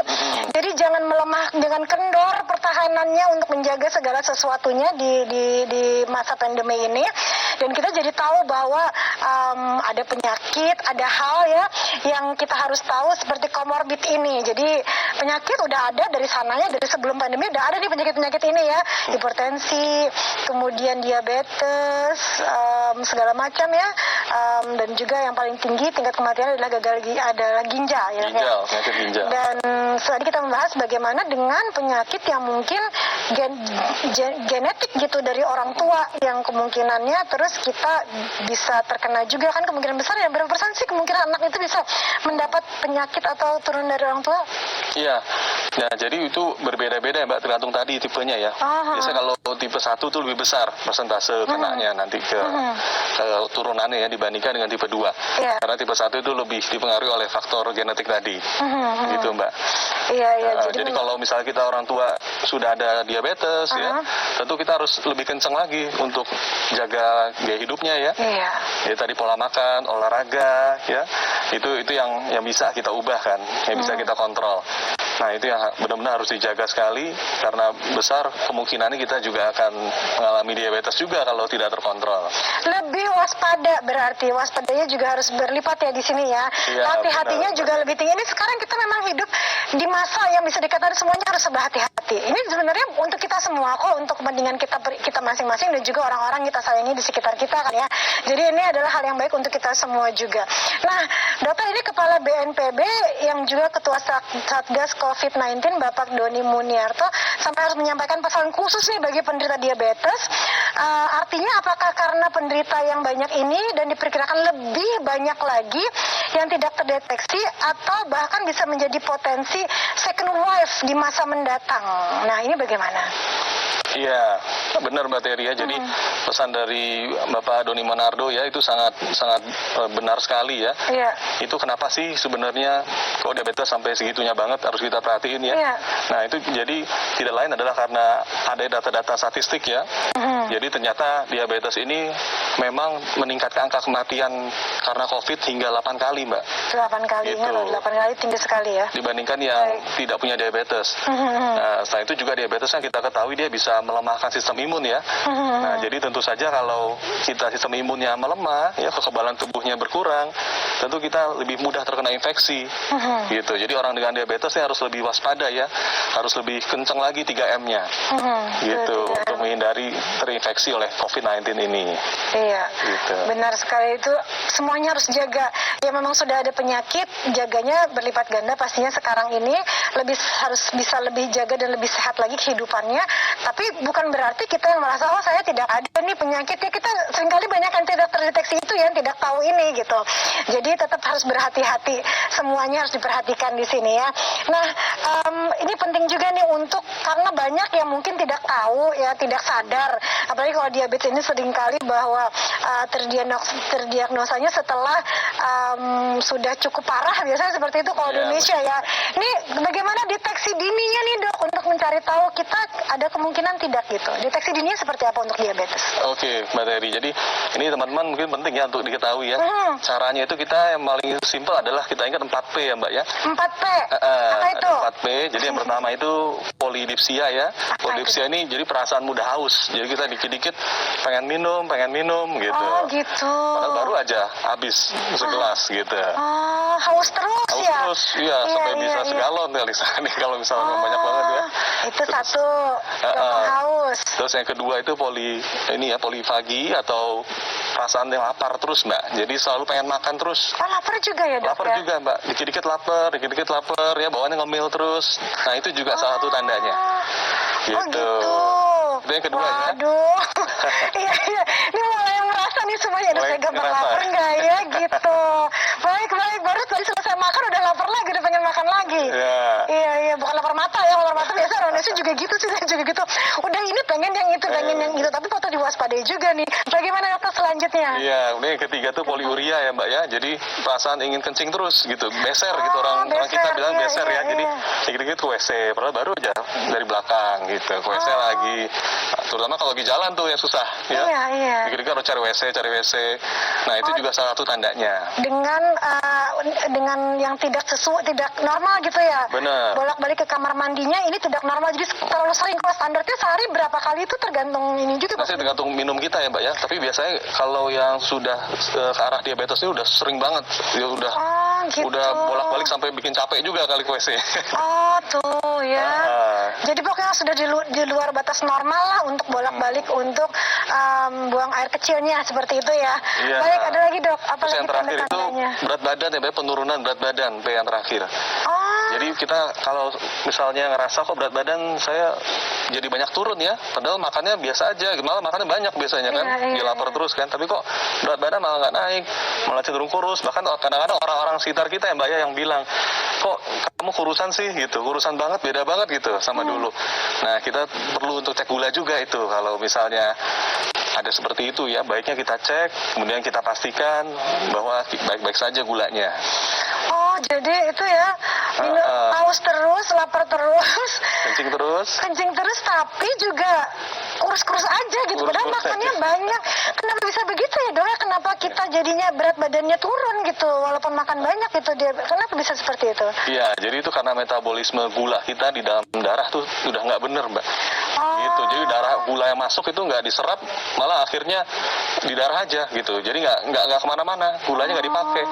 Jadi jangan melemah, dengan kendor pertahanannya untuk menjaga segala sesuatunya di masa pandemi ini. Dan kita jadi tahu bahwa ada penyakit, ada hal ya yang kita harus tahu seperti komorbid ini. Jadi penyakit udah ada dari sananya, dari sebelum pandemi udah ada nih penyakit-penyakit ini ya. Hipertensi, kemudian diabetes, segala macam ya. Dan juga yang paling tinggi tingkat kematian adalah adalah ginjal ya. Penyakit ginjal. Dan tadi kita membahas bagaimana dengan penyakit yang mungkin genetik gitu dari orang tua, yang kemungkinannya terus kita bisa terkena juga kan, kemungkinan besar ya. Berapa persen sih kemungkinan anak itu bisa mendapat penyakit atau turun dari orang tua? Iya. Nah, jadi itu berbeda-beda ya, Mbak, tergantung tadi tipenya ya. Biasanya kalau tipe 1 itu lebih besar persentase kenanya nanti ke turunannya ya dibandingkan dengan tipe 2. Yeah. Karena tipe 1 itu lebih dipengaruhi oleh faktor genetik tadi. Gitu, Mbak. Iya. Jadi kalau misalnya kita orang tua sudah ada diabetes ya, tentu kita harus lebih kencang lagi untuk jaga gaya hidupnya ya. Iya. Ya tadi pola makan, olahraga ya. Itu yang bisa kita ubah kan, yang bisa kita kontrol. Nah, itu yang benar-benar harus dijaga sekali, karena besar kemungkinannya kita juga akan mengalami diabetes juga kalau tidak terkontrol. Lebih waspada, berarti waspadanya juga harus berlipat ya di sini ya. Iya, hati-hatinya benar. juga lebih tinggi. Ini sekarang kita memang hidup di masa yang bisa dikatakan semuanya harus serba hati-hati. Ini sebenarnya untuk kita semua kok, untuk kepentingan kita masing-masing dan juga orang-orang kita sayangi di sekitar kita kan ya. Jadi ini adalah hal yang baik untuk kita semua juga. Nah, dokter, ini Kepala BNPB yang juga Ketua Satgas COVID-19 Bapak Doni Muniarto sampai harus menyampaikan pesan khusus nih bagi penderita diabetes. Artinya apakah karena penderita yang banyak ini dan diperkirakan lebih banyak lagi yang tidak terdeteksi, atau bahkan bisa menjadi potensi second wave di masa mendatang? Nah, ini bagaimana? Iya, benar Mbak Teri ya. Jadi pesan dari Bapak Doni Monardo ya itu sangat benar sekali ya. Iya. Itu kenapa sih sebenarnya kok diabetes sampai segitunya banget harus kita perhatiin ya. Iya. Nah, itu jadi tidak lain adalah karena ada data-data statistik ya. Jadi ternyata diabetes ini memang meningkatkan angka kematian karena COVID hingga 8 kali, Mbak. 8 kali, Gitu. 8 kali tinggi sekali ya. Dibandingkan yang tidak punya diabetes. Nah, selain itu juga diabetes yang kita ketahui dia bisa melemahkan sistem imun ya. Nah, jadi tentu saja kalau kita sistem imunnya melemah, ya kekebalan tubuhnya berkurang, tentu kita lebih mudah terkena infeksi. Gitu. Jadi orang dengan diabetes ini harus lebih waspada ya, harus lebih kencang lagi 3M-nya. Gitu, untuk menghindari terinfeksi oleh COVID-19 ini. Iya, Gitu. benar sekali itu. Semuanya harus jaga. Ya memang sudah ada penyakit, jaganya berlipat ganda pastinya sekarang ini harus bisa lebih jaga dan lebih sehat lagi kehidupannya. Tapi bukan berarti kita yang merasa oh saya tidak ada nih penyakit ya, kita seringkali banyak yang tidak terdeteksi itu yang tidak tahu ini gitu. Jadi tetap harus berhati-hati. Semuanya harus diperhatikan di sini ya. Nah, ini penting juga nih karena banyak yang mungkin tidak tahu ya, tidak sadar. Apalagi kalau diabetes ini seringkali bahwa terdiagnosanya setelah sudah cukup parah, biasanya seperti itu kalau di Indonesia ya. Ini bagaimana deteksi dininya nih dok untuk mencari tahu kita ada kemungkinan tidak gitu. Deteksi dininya seperti apa untuk diabetes? Oke, Mbak Terry. Jadi ini teman-teman mungkin penting ya untuk diketahui ya. Caranya itu kita yang paling simpel adalah kita ingat 4P ya Mbak ya. 4P? Apa itu? 4P. Jadi yang pertama itu polidipsia ya. Polidipsia ini jadi perasaan mudah haus. Jadi kita dikit-dikit pengen minum gitu. Oh gitu. Padahal baru aja habis segelas gitu. Oh, haus terus Haus ya? terus, iya, sampai bisa segalon kali sekali kalau misalnya banyak banget ya. Itu satu, gampang haus. Terus yang kedua itu polifagi atau perasaan yang lapar terus Mbak. Jadi selalu pengen makan terus. Oh, lapar juga ya dok? Lapar juga Mbak, dikit-dikit lapar, ya bawaannya ngemil terus. Nah itu juga salah satu tandanya. Gitu. Oh gitu. Itu yang kedua ya. Waduh. Iya. Ini mulai merasa nih semuanya. Aduh, saya gampang ngerasa. lapar nggak ya gitu. Baik. Baru tadi selesai makan udah lapar lagi, udah pengen makan lagi. Iya. Bukan lapar mata ya. Lapar mata biasa orang Indonesia juga gitu sih. Saya juga gitu. Udah ini pengen yang itu, pengen yang itu. Tapi patut diwaspadai juga nih. Bagaimana dokter selanjutnya? Iya, yang ketiga tuh poliuria ya Mbak ya. Jadi perasaan ingin kencing terus gitu. Beser gitu orang kita bilang beser ya. Jadi dikit-dikit ke WC. Padahal baru aja dari belakang gitu. Ke WC lagi. Terutama kalau lagi jalan tuh yang susah ya. Iya. Dikit-dikit harus cari WC. Nah itu juga salah satu tandanya. Dengan yang tidak normal gitu ya. Benar. Bolak-balik ke kamar mandinya ini tidak normal, jadi terlalu sering. Kalau standarnya sehari berapa kali itu tergantung ini juga. Masih tergantung minum kita ya Mbak ya. Tapi biasanya kalau yang sudah ke arah diabetes ini udah sering banget. Ya gitu. Udah bolak-balik sampai bikin capek juga kali ke WC. Oh tuh ya. Jadi pokoknya sudah di luar batas normal lah untuk bolak-balik untuk buang air kecilnya seperti itu ya. Iya. Baik, ada lagi dok. Apa Terus lagi yang terakhir itu tanda-tandanya? berat badan ya Mbak, penurunan berat badan P yang terakhir. Jadi kita kalau misalnya ngerasa kok berat badan saya jadi banyak turun ya, padahal makannya biasa aja, malah makannya banyak biasanya kan, dia lapar terus kan, tapi kok berat badan malah nggak naik, malah cenderung kurus. Bahkan kadang-kadang orang-orang sekitar kita ya Mbak ya yang bilang, kok kamu kurusan sih gitu, kurusan banget, beda banget gitu sama dulu. Nah kita perlu untuk cek gula juga itu, kalau misalnya ada seperti itu ya, baiknya kita cek, kemudian kita pastikan bahwa baik-baik saja gulanya. Oh, jadi itu ya, haus terus, lapar terus, kencing terus, tapi juga kurus-kurus aja gitu. Padahal makannya banyak. Kenapa bisa begitu ya dok? Kenapa kita jadinya berat badannya turun gitu, walaupun makan banyak gitu dia? Kenapa bisa seperti itu? Iya, jadi itu karena metabolisme gula kita di dalam darah tuh udah nggak bener Mbak. Gitu, jadi gula yang masuk itu nggak diserap, malah akhirnya di darah aja gitu. Jadi nggak kemana-mana, gulanya nggak dipakai,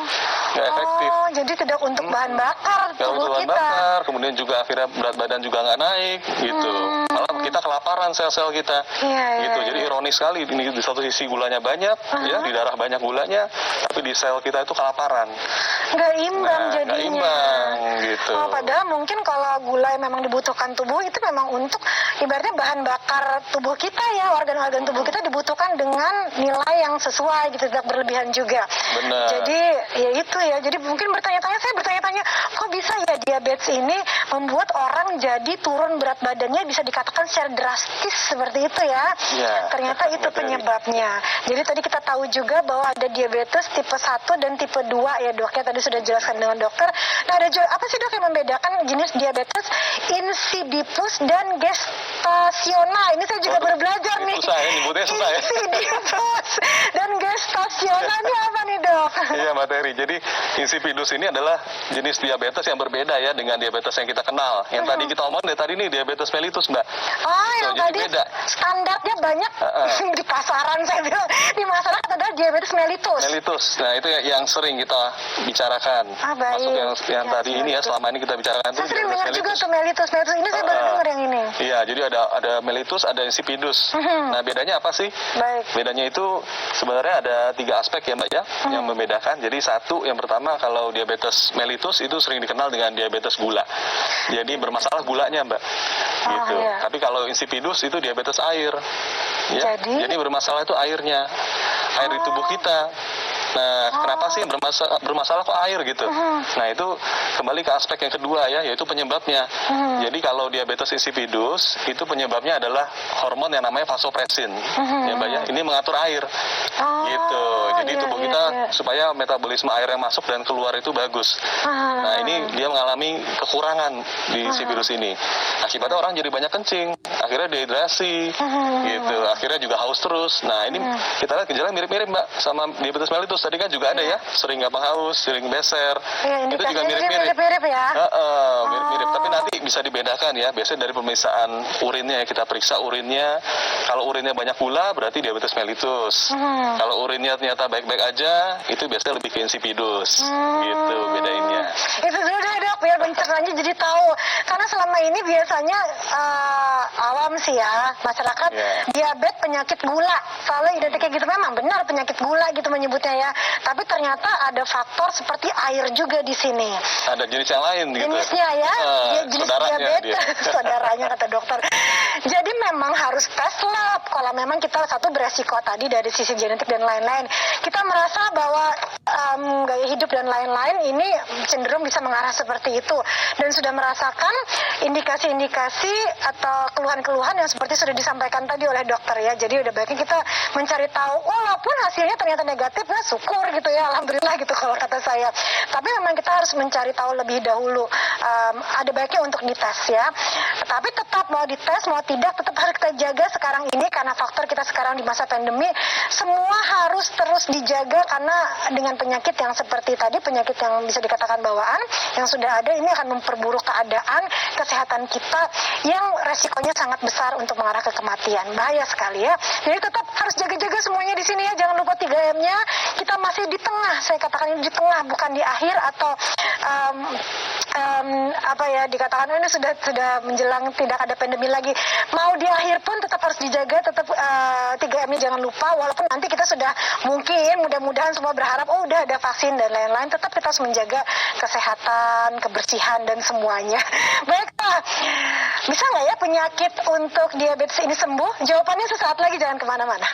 nggak efektif. Jadi tidak untuk bahan bakar tubuh kita. Kemudian juga akhirnya berat badan juga nggak naik gitu. Malah kita kelaparan sel-sel kita. Gitu. Jadi ironis sekali, ini di satu sisi gulanya banyak, ya di darah banyak gulanya, tapi di sel kita itu kelaparan. Nggak imbang jadinya. Nggak imbang gitu. Padahal mungkin kalau gula yang memang dibutuhkan tubuh itu memang untuk ibaratnya bahan bakar tubuh kita ya, organ-organ tubuh kita dibutuhkan dengan nilai yang sesuai gitu, tidak berlebihan juga. Benar. Jadi ya itu ya, jadi mungkin saya bertanya-tanya, kok bisa ya diabetes ini membuat orang jadi turun berat badannya bisa dikatakan secara drastis seperti itu ya. Ternyata itu penyebabnya. Jadi tadi kita tahu juga bahwa ada diabetes tipe 1 dan tipe 2 ya dok ya, tadi tadi sudah jelaskan dengan dokter. Nah, ada juga apa sih dok yang membedakan jenis diabetes insipidus dan gestasional? Ini saya juga baru belajar nih. Susah ya, nyebutnya susah ya. Insipidus dan gestasional ini apa nih dok? Iya Mbak Terry, jadi insipidus ini adalah jenis diabetes yang berbeda ya dengan diabetes yang kita kenal. Yang tadi kita omongin dari tadi nih diabetes mellitus Mbak. Oh, yang jadi tadi beda. standarnya banyak di pasaran saya bilang. Di masyarakat adalah diabetes mellitus. Mellitus, nah itu yang sering kita bicarakan. Baik. Masuk yang Ya, tadi ini ya, selama ini kita bicarakan saya tuh sering diabetes dengar juga mellitus. tuh mellitus. Mellitus ini saya baru dengar yang ini. Iya, jadi ada mellitus, ada insipidus. Nah, bedanya apa sih? Baik. Bedanya itu sebenarnya ada 3 aspek ya Mbak ya, yang membedakan. Jadi satu, yang pertama kalau diabetes mellitus itu sering dikenal dengan diabetes gula. Jadi bermasalah gulanya Mbak. Gitu. Iya. Tapi kalau insipidus itu diabetes air. Ya. Jadi bermasalah itu airnya. Air di tubuh kita. Nah, kenapa sih bermasalah kok air gitu? Nah, itu kembali ke aspek yang kedua ya, yaitu penyebabnya. Jadi kalau diabetes insipidus, itu penyebabnya adalah hormon yang namanya vasopresin. Ya, Mbak ya, ini mengatur air. Gitu. Jadi tubuh kita supaya metabolisme air yang masuk dan keluar itu bagus. Nah, ini dia mengalami kekurangan di insipidus ini. Akibatnya orang jadi banyak kencing, akhirnya dehidrasi, gitu. Akhirnya juga haus terus. Nah, ini kita lihat gejala mirip-mirip Mbak sama diabetes mellitus. Tadi kan juga ada ya, sering gampang haus, sering beser. Itu juga mirip-mirip. Mirip-mirip ya. Mirip-mirip. Tapi nanti bisa dibedakan ya. Biasanya dari pemeriksaan urinnya ya, kita periksa urinnya. Kalau urinnya banyak gula, berarti diabetes mellitus. Kalau urinnya ternyata baik-baik aja, itu biasanya lebih ke insipidus. Gitu bedainnya. Itu dulu deh dok, biar pencernanya jadi tahu. Karena selama ini biasanya awam sih ya, masyarakat diabetes penyakit gula. Selalu identiknya gitu, memang benar penyakit gula gitu menyebutnya ya. Tapi ternyata ada faktor seperti air juga di sini. Ada jenis yang lain gitu. Jenisnya ya, jenis diabetes, saudaranya kata dokter. Jadi memang harus tes lab. Kalau memang kita satu beresiko tadi dari sisi genetik dan lain-lain. Kita merasa bahwa gaya hidup dan lain-lain ini cenderung bisa mengarah seperti itu. Dan sudah merasakan indikasi-indikasi atau keluhan-keluhan yang seperti sudah disampaikan tadi oleh dokter ya. Jadi udah baiknya kita mencari tahu, walaupun hasilnya ternyata negatif, ya syukur gitu ya, alhamdulillah gitu kalau kata saya. Tapi memang kita harus mencari tahu lebih dahulu. Ada baiknya untuk dites ya. Tapi tetap mau dites mau tidak, tetap harus kita jaga sekarang ini karena faktor kita sekarang di masa pandemi, semua harus terus dijaga karena dengan penyakit yang seperti tadi, penyakit yang bisa dikatakan bawaan yang sudah ada, ini akan memperburuk keadaan kesehatan kita yang resikonya sangat besar untuk mengarah ke kematian. Bahaya sekali ya. Jadi tetap harus jaga-jaga semuanya di sini ya. Jangan lupa 3M-nya. Kita masih di tengah, saya katakan ini di tengah, bukan di akhir atau apa ya, dikatakan ini sudah menjelang tidak ada pandemi lagi. Mau di akhir pun tetap harus dijaga, tetap 3M-nya jangan lupa. Walaupun nanti kita sudah mungkin mudah-mudahan semua berharap udah ada vaksin dan lain-lain, tetap kita harus menjaga kesehatan, kebersihan dan semuanya. Baiklah, bisa nggak ya penyakit untuk diabetes ini sembuh? Jawabannya sesaat lagi, jangan kemana-mana.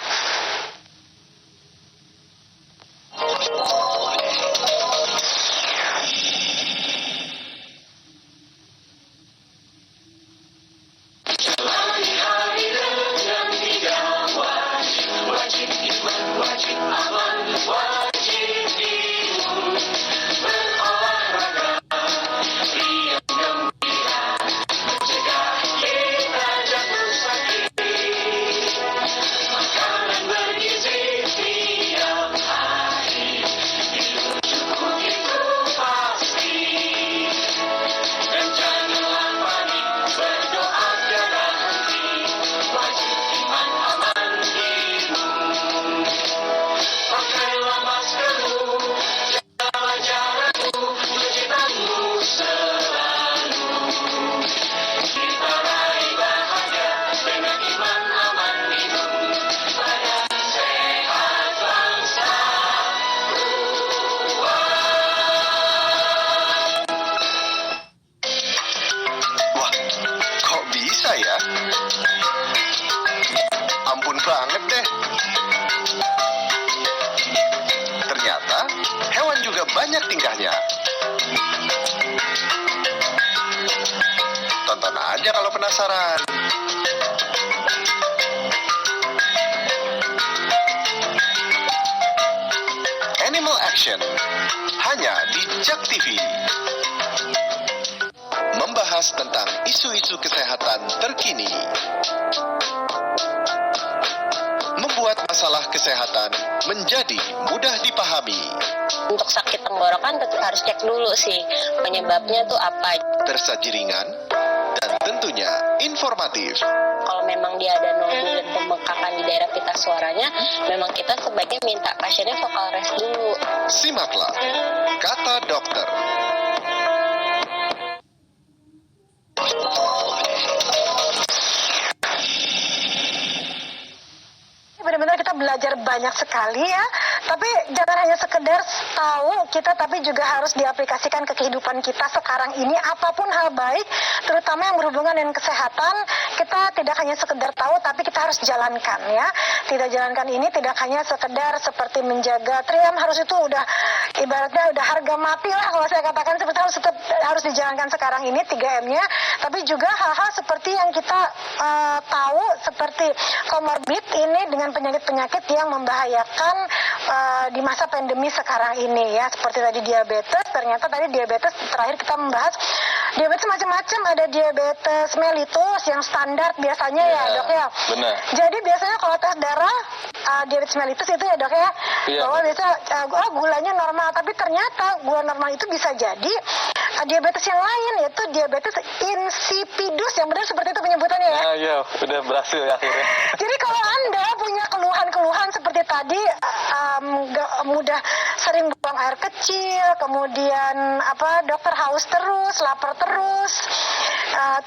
banget deh. Ternyata hewan juga banyak tingkahnya. Tonton aja kalau penasaran. Animal Action hanya di JAK TV. Membahas tentang isu-isu kesehatan terkini. Membuat masalah kesehatan menjadi mudah dipahami. Untuk sakit tenggorokan harus cek dulu sih penyebabnya tuh apa. Tersaji ringan dan tentunya informatif. Kalau memang dia ada nodul dan pembengkakan di daerah pita suaranya, memang kita sebaiknya minta pasiennya vokal rest dulu. Simaklah Kata Dokter. Benar-benar kita belajar banyak sekali ya, tapi jangan hanya sekedar tahu kita, tapi juga harus diaplikasikan ke kehidupan kita sekarang ini. Apapun hal baik, terutama yang berhubungan dengan kesehatan, kita tidak hanya sekedar tahu, tapi kita harus jalankan ya. Tidak jalankan ini tidak hanya sekedar seperti menjaga 3M, harus itu udah ibaratnya udah harga mati lah kalau saya katakan, seperti harus dijalankan sekarang ini 3M-nya, tapi juga hal-hal seperti yang kita tahu seperti komorbid ini dengan penyakit-penyakit yang membahayakan di masa pandemi sekarang ini ya, seperti tadi diabetes. Ternyata tadi diabetes terakhir kita membahas diabetes macam-macam, ada diabetes mellitus yang standar biasanya ya dok ya. Benar. Jadi biasanya kalau tes darah diabetes mellitus itu ya dok ya, bahwa biasa gulanya normal, tapi ternyata gula normal itu bisa jadi diabetes yang lain, yaitu diabetes insipidus, yang benar seperti itu penyebutannya ya. Iya, udah berhasil ya akhirnya. Jadi kalau Anda punya keluhan-keluhan seperti tadi, mudah sering buang air kecil, kemudian dokter haus terus, lapar terus,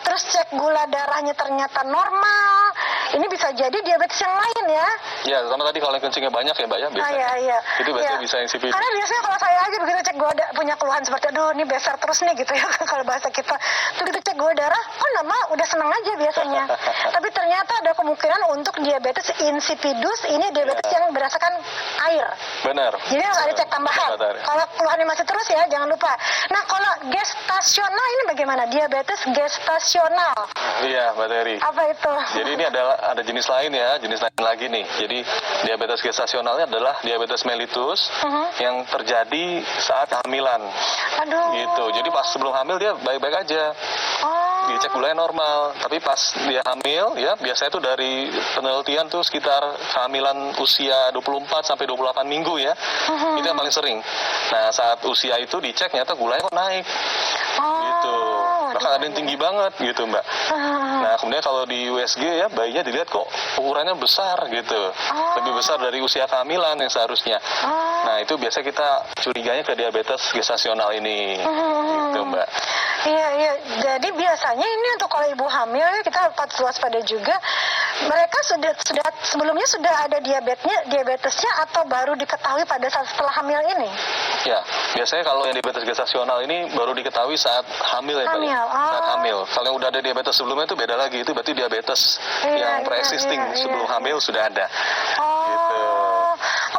terus cek gula darahnya ternyata normal, ini bisa jadi diabetes yang lain ya. Ya, sama tadi kalau yang kencingnya banyak ya Mbak ya, biasanya. Iya. Itu biasanya bisa insipidus. Karena biasanya kalau saya aja begitu cek gula punya keluhan seperti aduh ini besar terus nih gitu ya kalau bahasa kita. Begitu cek gula darah, udah senang aja biasanya. Tapi ternyata ada kemungkinan untuk diabetes insipidus, ini diabetes yang berdasarkan air. Benar. Jadi harus ada cek tambahan. Kalau keluhannya masih terus ya jangan lupa. Nah kalau gestasional ini bagaimana? Diabetes gestasional. Iya Mbak Terry. Apa itu? Jadi ini ada jenis lain ya, jenis lain lagi nih. Jadi diabetes gestasionalnya adalah diabetes mellitus yang terjadi saat hamilan. Aduh. Gitu. Jadi pas sebelum hamil dia baik-baik aja. Dicek gulanya normal, tapi pas dia hamil ya biasanya tuh dari penelitian tuh sekitar kehamilan usia 24 sampai 28 minggu ya. Itu yang paling sering. Nah, saat usia itu dicek ternyata gulanya kok naik. Gitu. Bahkan ada yang tinggi banget gitu, Mbak. Nah, kemudian kalau di USG ya bayinya dilihat kok ukurannya besar gitu. Lebih besar dari usia kehamilan yang seharusnya. Nah, itu biasa kita curiganya ke diabetes gestasional ini. Gitu, Mbak. Iya. Jadi biasanya ini untuk kalau ibu hamil kita patut waspada juga. Mereka sebelumnya sudah ada diabetesnya atau baru diketahui pada saat setelah hamil ini? Ya, biasanya kalau yang diabetes gestasional ini baru diketahui saat hamil ya, Mbak. Hamil. Saat hamil. Kalau yang udah ada diabetes sebelumnya itu beda lagi, itu berarti diabetes yang pre-existing sebelum hamil sudah ada. Gitu.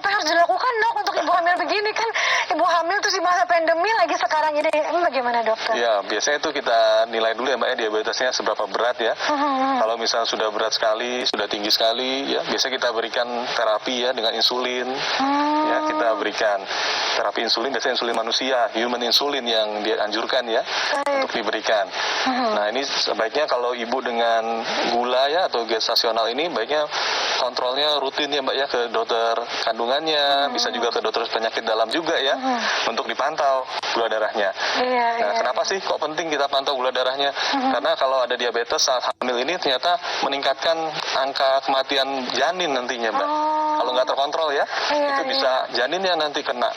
Apa yang harus dilakukan dok untuk ibu hamil begini kan? Ibu hamil terus di masa pandemi lagi sekarang ini bagaimana dokter? Ya, biasanya itu kita nilai dulu ya Mbak ya, diabetesnya seberapa berat ya. Kalau misalnya sudah berat sekali, sudah tinggi sekali ya, biasanya kita berikan terapi ya dengan insulin. Ya, kita berikan terapi insulin, biasanya insulin manusia, human insulin yang dianjurkan ya untuk diberikan. Nah, ini sebaiknya kalau ibu dengan gula ya atau gestasional ini baiknya kontrolnya rutin ya Mbak ya, ke dokter kandungannya, bisa juga ke dokter penyakit dalam juga ya, untuk dipantau gula darahnya. Nah, kenapa sih kok penting kita pantau gula darahnya? Karena kalau ada diabetes saat hamil ini ternyata meningkatkan angka kematian janin nantinya Mbak. Kalau nggak terkontrol ya, itu bisa janinnya nanti kena.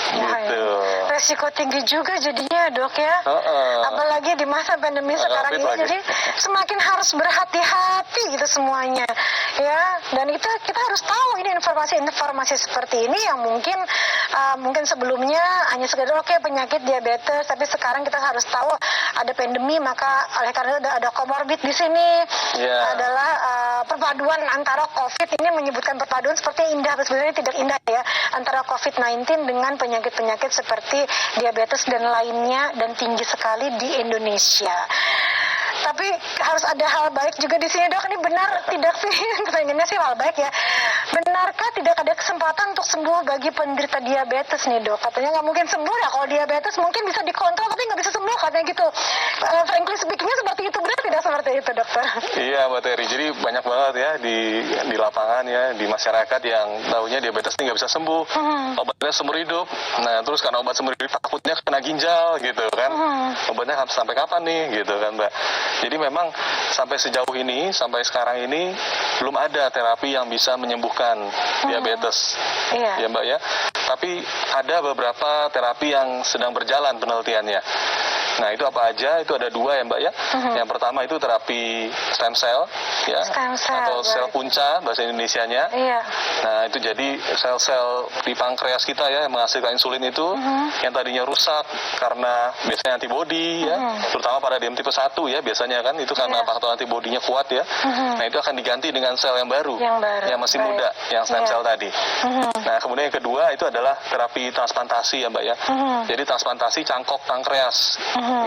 Gitu. Resiko tinggi juga jadinya dok ya. Apalagi di masa pandemi sekarang ini lagi. Jadi semakin harus berhati-hati gitu semuanya ya. Dan kita harus tahu ini informasi seperti ini yang mungkin sebelumnya hanya sekedar penyakit diabetes, tapi sekarang kita harus tahu ada pandemi, maka oleh karena itu ada komorbid di sini. Adalah perpaduan antara COVID, ini menyebutkan perpaduan seperti indah, sebenarnya tidak indah ya, antara COVID-19 dengan penyakit-penyakit seperti diabetes dan lainnya, dan tinggi sekali di Indonesia. Tapi harus ada hal baik juga di sini dok. Ini benar tidak sih? Pengennya sih hal baik ya. benarkah tidak ada kesempatan untuk sembuh bagi penderita diabetes nih dok? Katanya nggak mungkin sembuh ya kalau diabetes, mungkin bisa dikontrol tapi nggak bisa sembuh katanya gitu. Frankly speakingnya seperti itu, benar tidak seperti itu dokter? Iya Mbak Terry, jadi banyak banget ya di lapangan ya, di masyarakat yang tahunya diabetes ini nggak bisa sembuh, obatnya seumur hidup. Nah terus karena obat seumur hidup takutnya kena ginjal gitu kan, obatnya sampai kapan nih gitu kan Mbak. Jadi memang sampai sejauh ini, sampai sekarang ini belum ada terapi yang bisa menyembuhkan diabetes. Iya. Ya Mbak ya. Tapi ada beberapa terapi yang sedang berjalan penelitiannya. Nah itu apa aja? Itu ada 2 ya Mbak ya. Yang pertama itu terapi stem cell ya, Stem cell, atau sel baik. punca bahasa Indonesianya. Iya. Nah itu jadi sel-sel di pankreas kita ya yang menghasilkan insulin itu yang tadinya rusak karena biasanya antibodi ya, terutama pada diabetes tipe 1 ya biasanya kan itu karena Iya. faktor antibodinya kuat ya. Nah itu akan diganti dengan sel yang baru, yang masih baik. muda, yang stem Iya. cell tadi. Nah kemudian yang kedua itu adalah terapi transplantasi ya Mbak ya. Jadi transplantasi cangkok pankreas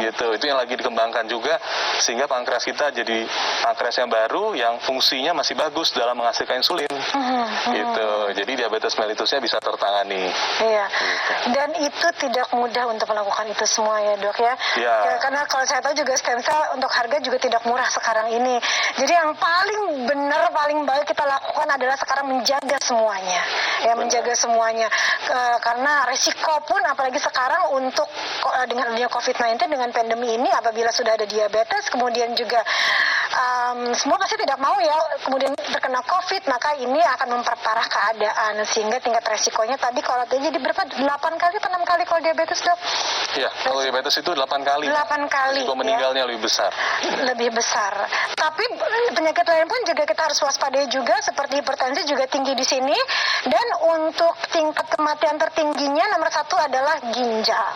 gitu. Itu yang lagi dikembangkan juga sehingga pankreas kita jadi pankreas yang baru yang fungsinya masih bagus dalam menghasilkan insulin. Gitu. Jadi diabetes mellitusnya bisa tertangani. Iya. Dan itu tidak mudah untuk melakukan itu semua ya dok ya. Iya. Ya, karena kalau saya tahu juga stem cell untuk harga juga tidak murah sekarang ini. Jadi yang paling benar, paling baik kita lakukan adalah sekarang menjaga semuanya. Ya, menjaga semuanya. Karena resiko pun apalagi sekarang untuk dengan adanya COVID-19 dengan pandemi ini, apabila sudah ada diabetes, kemudian juga semua pasti tidak mau ya kemudian terkena COVID, maka ini akan memperparah keadaan sehingga tingkat resikonya tadi kalau jadi berapa 8 kali atau 6 kali kalau diabetes dok? Iya, kalau diabetes itu 8 kali. 8 kali. Risiko ya. meninggalnya lebih besar. Lebih besar. Tapi penyakit lain pun juga kita harus waspadai juga, seperti hipertensi juga tinggi di sini. Dan untuk tingkat kematian tertingginya nomor 1 adalah ginjal.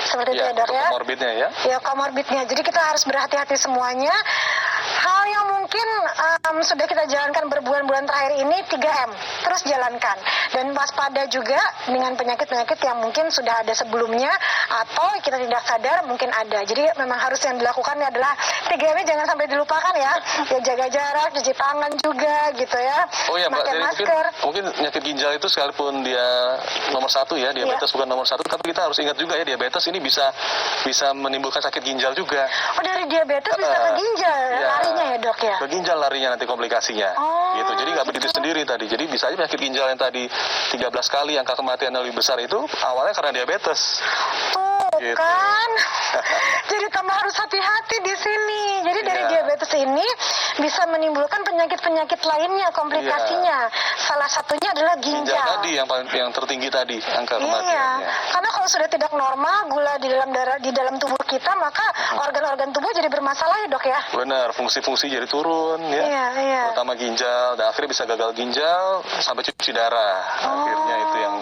Seperti itu ya dok ya. Komorbidnya ya. Ya, komorbidnya. Jadi kita harus berhati-hati semuanya. Hal yang mungkin sudah kita jalankan berbulan-bulan terakhir ini 3M. Terus jalankan. Dan waspada juga dengan penyakit-penyakit yang mungkin sudah ada sebelumnya atau kita tidak sadar mungkin ada. Jadi memang harus yang dilakukan adalah 3M-nya jangan sampai dilupakan ya. Ya jaga jarak, cuci tangan juga gitu ya. Oh iya Mbak, pakai jadi masker. mungkin penyakit ginjal itu sekalipun dia nomor 1 ya, diabetes bukan nomor 1, tapi kita harus ingat juga ya diabetes ini bisa menimbulkan sakit ginjal juga. Oh, dari diabetes bisa ke ginjal larinya ya dok ya? Ke ginjal larinya nanti komplikasinya. Oh, gitu. Jadi nggak berdiri sendiri tadi. Jadi bisa aja penyakit ginjal yang tadi 13 kali angka kematian lebih besar itu awalnya karena diabetes. Tuh Gitu. kan. Jadi tambah harus hati-hati di sini. Jadi dari diabetes ini bisa menimbulkan penyakit-penyakit lainnya, komplikasinya. Salah satunya adalah ginjal. Ginjal tadi yang tertinggi tadi angka kematiannya. Iya, karena kalau sudah tidak normal gula di dalam darah di dalam tubuh kita, maka organ-organ tubuh jadi bermasalah ya dok ya. Benar, fungsi-fungsi jadi turun ya. Iya. Terutama ginjal, dan akhirnya bisa gagal ginjal sampai cuci darah. Akhirnya itu yang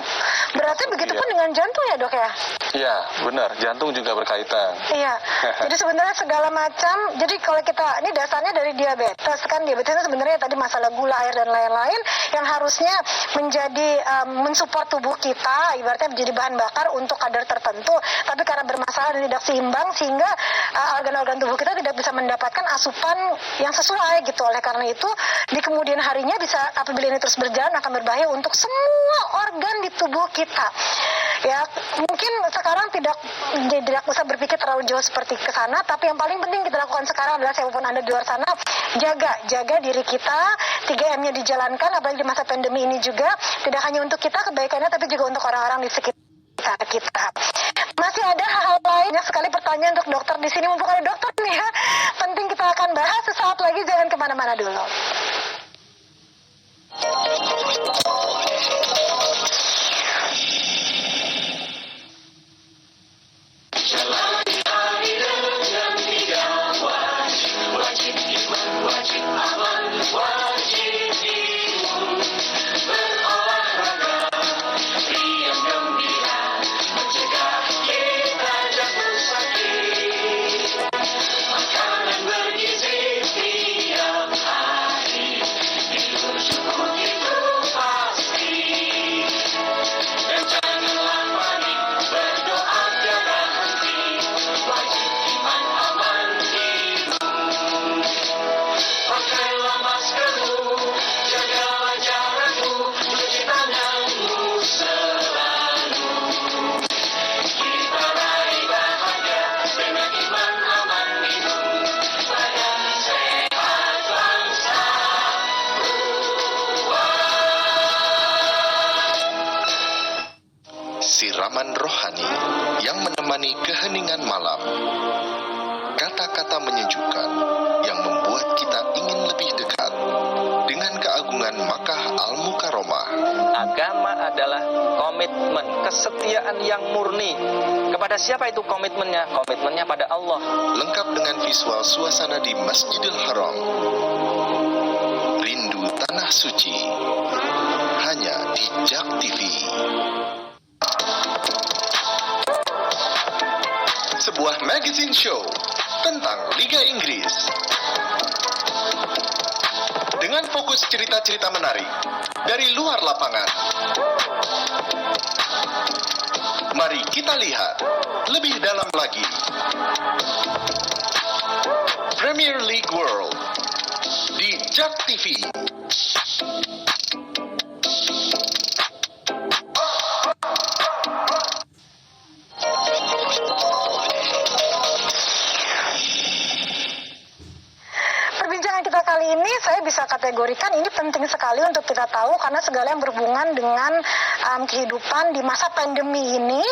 berarti begitupun dengan jantung ya dok ya? Iya, benar. Jantung juga berkaitan. Iya. Jadi sebenarnya segala macam. Jadi kalau kita ini dasarnya dari diabetes kan, diabetes itu sebenarnya tadi masalah gula, air dan lain-lain yang harusnya menjadi mensupport tubuh kita, ibaratnya menjadi bahan bakar untuk kadar tertentu. Tapi karena bermasalah dan tidak seimbang sehingga organ-organ tubuh kita tidak bisa mendapatkan asupan yang sesuai gitu. Oleh karena itu di kemudian harinya bisa apabila ini terus berjalan akan berbahaya untuk semua organ di tubuh kita. Ya, mungkin sekarang tidak usah berpikir terlalu jauh seperti ke sana, tapi yang paling penting kita lakukan sekarang adalah siapapun Anda di luar sana, jaga diri kita, 3M-nya dijalankan, apalagi di masa pandemi ini juga, tidak hanya untuk kita kebaikannya, tapi juga untuk orang-orang di sekitar kita. Masih ada hal-hal lain, banyak sekali pertanyaan untuk dokter di sini, mumpung ada dokter nih ya, penting kita akan bahas sesaat lagi, jangan kemana-mana dulu. siraman rohani yang menemani keheningan malam. Kata-kata menyejukkan yang membuat kita ingin lebih dekat dengan keagungan Makkah Al-Mukarramah. Agama adalah komitmen, kesetiaan yang murni. Kepada siapa itu komitmennya? Komitmennya pada Allah. Lengkap dengan visual suasana di Masjidil Haram. Rindu Tanah Suci. Hanya di JAK TV. Sebuah magazine show tentang Liga Inggris. Dengan fokus cerita-cerita menarik dari luar lapangan. Mari kita lihat lebih dalam lagi. Premier League World di JAK TV. Perbincangan kita kali ini saya bisa kategorikan ini penting sekali untuk kita tahu karena segala yang berhubungan dengan kehidupan di masa pandemi ini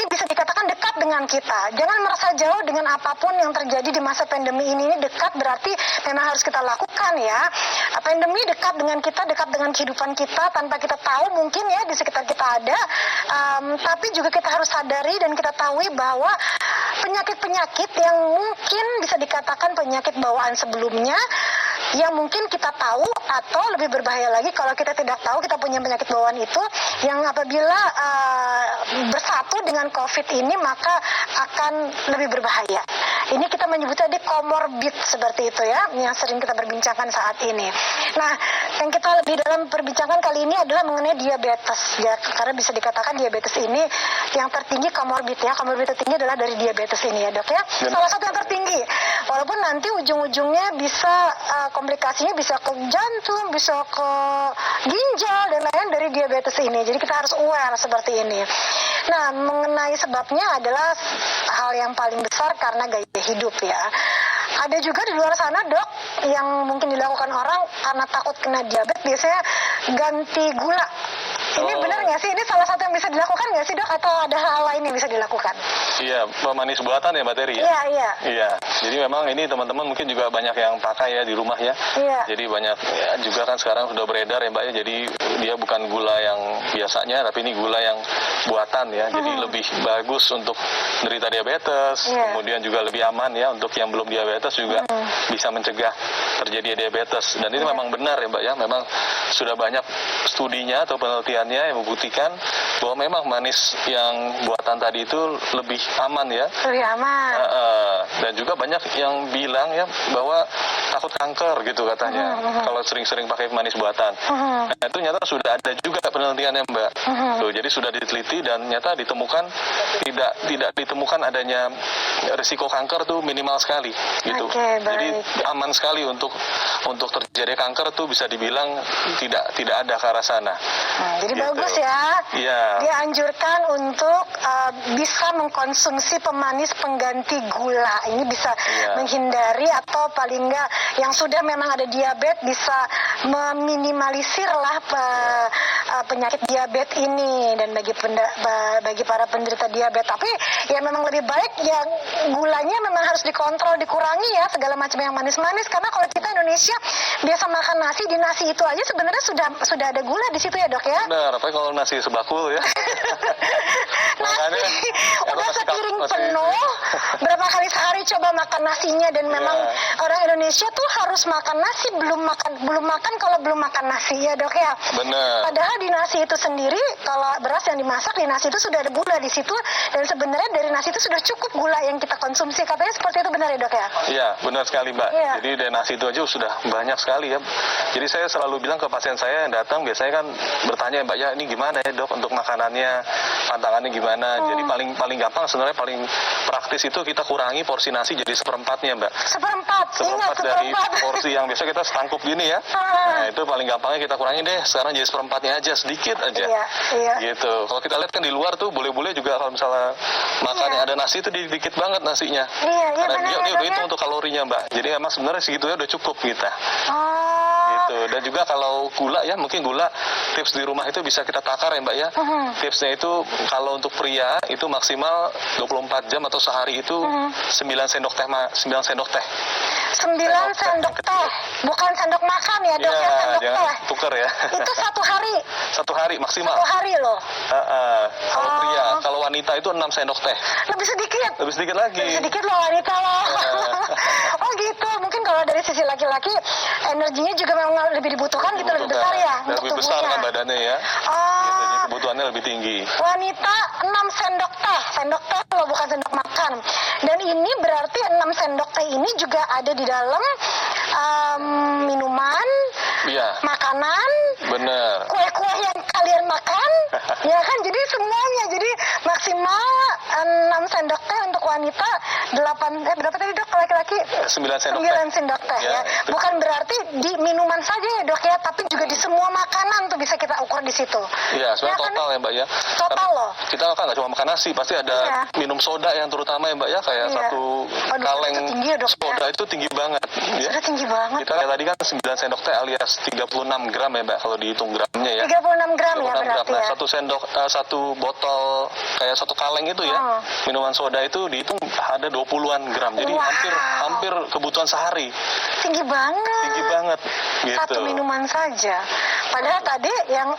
bisa dikatakan dekat dengan kita. Jangan merasa jauh dengan apapun yang terjadi di masa pandemi ini dekat berarti memang harus kita lakukan ya. Pandemi dekat dengan kita, dekat dengan kehidupan kita tanpa kita tahu mungkin ya di sekitar kita ada. Tapi juga kita harus sadari dan kita tahu bahwa penyakit-penyakit yang mungkin bisa dikatakan penyakit bawaan sebelumnya yang mungkin kita tahu atau lebih berbahaya lagi kalau kita tidak tahu kita punya penyakit bawaan itu yang apabila bersatu dengan COVID ini maka akan lebih berbahaya. Ini kita menyebutnya di comorbid seperti itu ya, yang sering kita berbincangkan saat ini. Nah, yang kita lebih dalam perbincangan kali ini adalah mengenai diabetes ya, karena bisa dikatakan diabetes ini yang tertinggi comorbid ya, comorbid tertinggi adalah dari diabetes ini ya dok ya. Salah satu yang tertinggi, walaupun nanti ujung-ujungnya bisa komplikasinya bisa ke jantung, bisa ke ginjal dan lain dari diabetes ini. Jadi kita harus aware seperti ini. Nah, mengenai sebabnya adalah hal yang paling besar karena gaya hidup ya. Ada juga di luar sana dok yang mungkin dilakukan orang karena takut kena diabetes biasanya ganti gula. Ini benar nggak sih? Ini salah satu yang bisa dilakukan nggak sih dok? Atau ada hal lain yang bisa dilakukan? Iya, pemanis buatan ya Mbak Teri ya? Iya, iya. Iya, jadi memang ini teman-teman mungkin juga banyak yang pakai ya di rumah ya. Iya. Jadi banyak ya, juga kan sekarang sudah beredar ya Mbak ya. Jadi dia bukan gula yang biasanya, tapi ini gula yang buatan ya. Jadi lebih bagus untuk menderita diabetes. Iya. Kemudian juga lebih aman ya untuk yang belum diabetes juga bisa mencegah terjadi diabetes. Dan ini memang benar ya Mbak ya. Memang sudah banyak studinya atau penelitiannya yang membuktikan bahwa memang manis yang buatan tadi itu lebih aman ya. Lebih aman. Dan juga banyak yang bilang ya bahwa takut kanker gitu katanya kalau sering-sering pakai manis buatan. Nah, itu nyata sudah ada juga penelitiannya Mbak. Tuh, jadi sudah diteliti dan nyata ditemukan tidak ditemukan adanya risiko kanker tuh minimal sekali gitu. Oke, baik. Jadi aman sekali untuk terjadi kanker tuh bisa dibilang tidak ada ke arah sana. Jadi Gitu. bagus ya. Iya. Dia anjurkan untuk bisa mengkonsumsi pemanis pengganti gula. Ini bisa menghindari atau paling enggak yang sudah memang ada diabetes bisa meminimalisir lah penyakit diabetes ini dan bagi para penderita diabetes. Tapi ya memang lebih baik yang gulanya memang harus dikontrol, dikurangi ya segala macam yang manis-manis karena kalau kita Indonesia biasa makan nasi, di nasi itu aja sebenarnya sudah ada gula di situ ya dok ya. Benar, apa kalau nasi sebakul ya. Nasi udah sepiring penuh berapa kali sehari coba makan nasinya dan memang orang Indonesia tuh harus makan nasi belum makan kalau belum makan nasi ya dok ya. Benar. Padahal di nasi itu sendiri kalau beras yang dimasak di nasi itu sudah ada gula di situ dan sebenarnya dari nasi itu sudah cukup gula yang kita konsumsi katanya seperti itu benar ya dok ya? Iya benar sekali Mbak. Iya. Jadi dari nasi itu aja sudah banyak sekali ya. Jadi saya selalu bilang ke pasien saya yang datang biasanya kan bertanya Mbak ya ini gimana ya dok untuk makanannya, pantangannya gimana. Jadi paling gampang sebenarnya paling praktis itu kita kurangi porsi nasi jadi seperempatnya Mbak. Seperempat Dari porsi yang biasa kita setangkup gini ya. Nah itu paling gampangnya kita kurangi deh. Sekarang jadi seperempatnya aja sedikit aja. Iya. Gitu. Kalau kita lihat kan di luar tuh boleh-boleh juga kalau misalnya makannya ada nasi itu dikit banget nasinya. Iya Karena benar dia ya, udah dok, hitung ya? untuk kalorinya Mbak. Jadi emang sebenarnya segitunya udah cukup kita. Oh, Gitu. Gitu. Dan juga kalau gula ya, mungkin gula tips di rumah itu bisa kita takar ya Mbak ya. Tipsnya itu kalau untuk pria itu maksimal 24 jam atau sehari itu 9 sendok teh. 9 sendok teh, bukan sendok makan ya dok, ya Iya, sendok jangan teh. tuker ya. Itu Satu hari maksimal. 1 hari loh. Kalau Oh. pria, kalau wanita itu 6 sendok teh. Lebih sedikit. Lebih sedikit lagi. Lebih sedikit loh wanita loh. Oh gitu. Mungkin kalau dari sisi laki-laki energinya juga memang lebih dibutuhkan gitu, lebih besar ya Dan untuk lebih besar tubuhnya. kan badannya ya. Oh. Gitu, jadi kebutuhannya lebih tinggi. Wanita 6 sendok teh loh, bukan sendok makan. Dan ini berarti 6 sendok teh ini juga ada di dalam minuman, Iya, makanan, bener. kue-kue yang kalian makan, ya kan? Jadi semuanya, jadi maksimal 6 sendok teh untuk wanita, berapa tadi dok laki-laki? 9 sendok 9 teh. sendok teh Ya, ya. Bukan berarti di minuman saja ya dok ya, tapi juga di semua makanan tuh bisa kita ukur di situ. Iya, sebenarnya Ya kan? total ya Mbak ya. Total loh. Kita kan nggak cuma makan nasi, pasti ada Iya. minum soda yang terutama ya Mbak ya, kayak Iya. satu Aduh, kaleng itu tinggi ya, Dok, soda ya. itu tinggi banget. Ya. Sudah tinggi banget. Kita kayak tadi kan 9 sendok teh alias 36 gram ya Mbak kalau dihitung gramnya ya. 36 gram ya 36 berarti Nah, ya. satu botol kayak satu kaleng itu ya, Oh. minuman soda itu dihitung ada 20-an gram. Jadi Wow. hampir kebutuhan sehari. Tinggi banget. Tinggi banget gitu. Satu minuman saja. Padahal tadi yang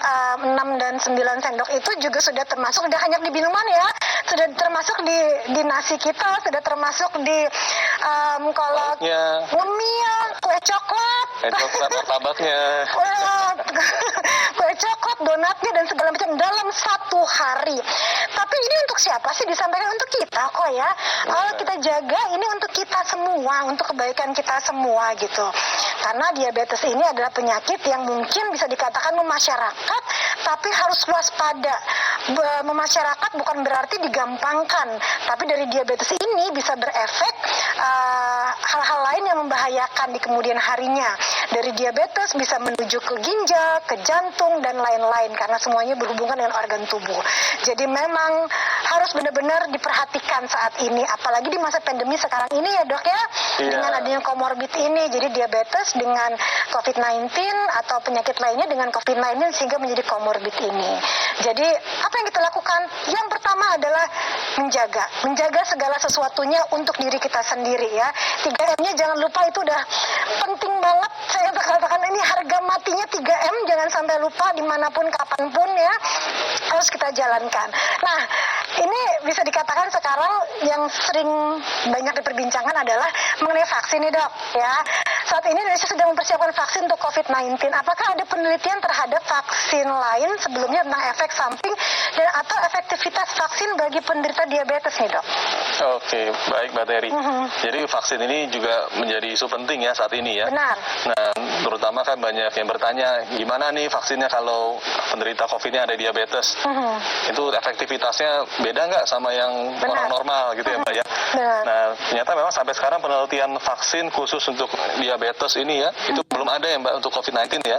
6 dan 9 sendok itu juga sudah termasuk, sudah hanya di minuman ya. Sudah termasuk di nasi kita, sudah termasuk di kalau Ya, ngemil, kue coklat. coklat martabaknya. Kue coklat, donatnya dan segala macam dalam 1 hari. Tapi ini untuk siapa sih? Disampaikan untuk kita kok ya. Kalau kita jaga ini untuk kita semua, untuk kebaikan kita semua gitu. Karena diabetes ini adalah penyakit yang mungkin bisa dikatakan memasyarakat, tapi harus waspada. Memasyarakat bukan berarti digampangkan, tapi dari diabetes ini bisa berefek hal-hal lain yang membahayakan di kemudian harinya. Dari diabetes bisa menuju ke ginjal, ke jantung, dan lain-lain, karena semuanya berhubungan dengan organ tubuh. Jadi memang harus benar-benar diperhatikan saat ini, apalagi di masa pandemi sekarang ini ya dok ya, Iya. dengan adanya komorbid ini, jadi diabetes dengan COVID-19 atau penyakit lainnya dengan COVID-19 sehingga menjadi komorbid ini. Jadi apa yang kita lakukan? Yang pertama adalah menjaga segala sesuatunya untuk diri kita sendiri ya. 3M-nya jangan lupa, itu udah penting banget. Saya katakan ini harga matinya 3M, jangan sampai lupa dimanapun kapanpun ya, harus kita jalankan. Nah, ini bisa dikatakan sekarang yang sering banyak diperbincangkan adalah mengenai vaksin nih dok ya. Saat ini Indonesia sedang mempersiapkan vaksin untuk COVID-19. Apakah ada penelitian terhadap vaksin lain sebelumnya tentang efek samping dan atau efektivitas vaksin bagi penderita diabetes nih dok? Oke, baik Mbak Terry. Jadi vaksin ini juga menjadi isu penting ya saat ini ya. Benar. Nah, terutama kan banyak yang bertanya, gimana nih vaksinnya kalau penderita COVID-nya ada diabetes? Itu efektivitasnya beda nggak sama yang Benar. orang normal gitu ya Mbak ya? Benar. Nah, ternyata memang sampai sekarang penelitian vaksin khusus untuk diabetes ini ya, itu belum ada ya Mbak untuk COVID-19 ya.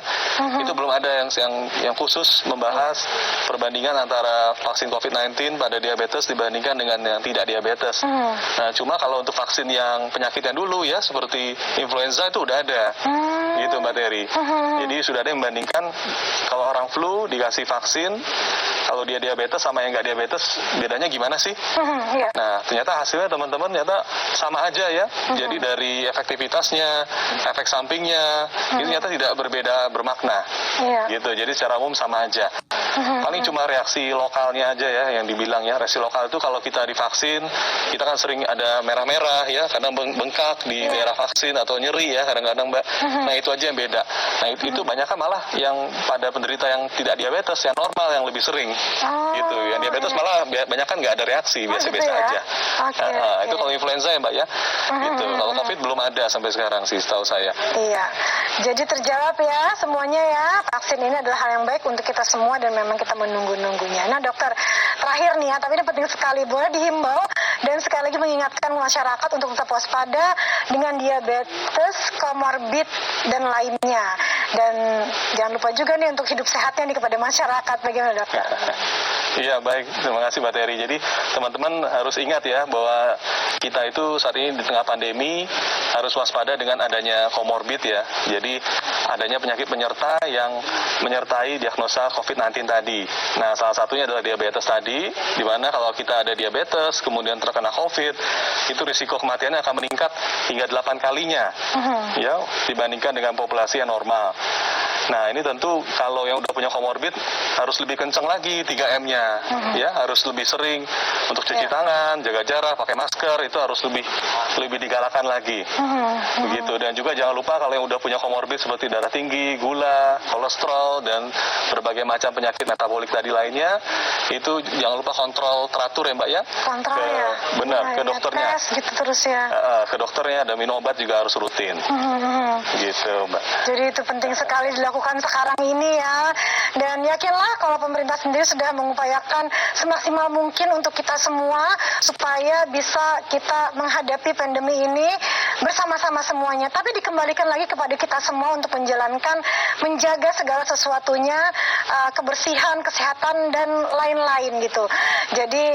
Itu belum ada yang khusus membahas perbandingan antara vaksin COVID-19 pada diabetes dibandingkan dengan yang tidak diabetes. Nah, cuma kalau untuk vaksin yang penyakit yang dulu ya, seperti influenza itu udah ada. Gitu Mbak Terry. Jadi sudah ada yang membandingkan kalau orang flu dikasih vaksin, kalau dia diabetes sama yang nggak diabetes, bedanya gimana sih? Iya. Nah, ternyata hasilnya teman-teman ternyata sama aja ya. Jadi dari efektivitasnya, efek sampingnya, itu ternyata tidak berbeda bermakna. Iya. Gitu. Jadi secara umum sama aja. Paling cuma reaksi lokalnya aja ya yang dibilang ya. Reaksi lokal itu kalau kita divaksin, kita kan sering ada merah-merah ya, kadang bengkak di daerah vaksin atau nyeri ya kadang-kadang Mbak. Nah, itu aja yang beda. Nah, itu banyak kan malah yang pada penderita yang tidak diabetes, yang normal yang lebih sering. Gitu. Yang diabetes malah banyak kan nggak ada reaksi, biasa-biasa gitu ya? aja. Oke, Itu kalau influenza ya Mbak ya. Gitu. Kalau COVID belum ada sampai sekarang sih setahu saya. Iya, jadi terjawab ya semuanya ya. Vaksin ini adalah hal yang baik untuk kita semua dan memang kita menunggu-nunggunya. Nah dokter, terakhir nih ya, tapi ini penting sekali, boleh dihimbau dan sekali lagi mengingatkan masyarakat untuk tetap waspada dengan diabetes, komorbid dan lainnya. Dan jangan lupa juga nih untuk hidup sehatnya nih kepada masyarakat. Bagaimana dokter? Iya, baik. Terima kasih Mbak Terry. Jadi teman-teman harus ingat ya bahwa kita itu saat ini di tengah pandemi harus waspada dengan adanya komorbid ya. Jadi adanya penyakit penyerta yang menyertai diagnosa COVID-19 tadi. Nah, salah satunya adalah diabetes tadi, di mana kalau kita ada diabetes, kemudian terkena COVID, itu risiko kematiannya akan meningkat hingga 8 kalinya ya dibandingkan dengan populasi yang normal. Nah, ini tentu kalau yang udah punya komorbid harus lebih kenceng lagi 3M-nya, ya harus lebih sering untuk cuci tangan, jaga jarak, pakai masker, itu harus lebih digalakan lagi, begitu. Dan juga jangan lupa kalau yang udah punya komorbid seperti darah tinggi, gula, kolesterol, dan berbagai macam penyakit metabolik tadi lainnya, itu jangan lupa kontrol teratur ya Mbak ya. Kontrol ya. Benar, ke Ya, dokternya. tes gitu terus ya. Ke dokternya, dan minum obat juga harus rutin, gitu Mbak. Jadi itu penting sekali dilakukan sekarang ini ya. Dan yakinlah kalau pemerintah sendiri sudah mengupayakan semaksimal mungkin untuk kita semua supaya bisa kita menghadapi pandemi ini bersama-sama semuanya. Tapi dikembalikan lagi kepada kita semua untuk menjaga segala sesuatunya, kebersihan, kesehatan, dan lain-lain gitu. Jadi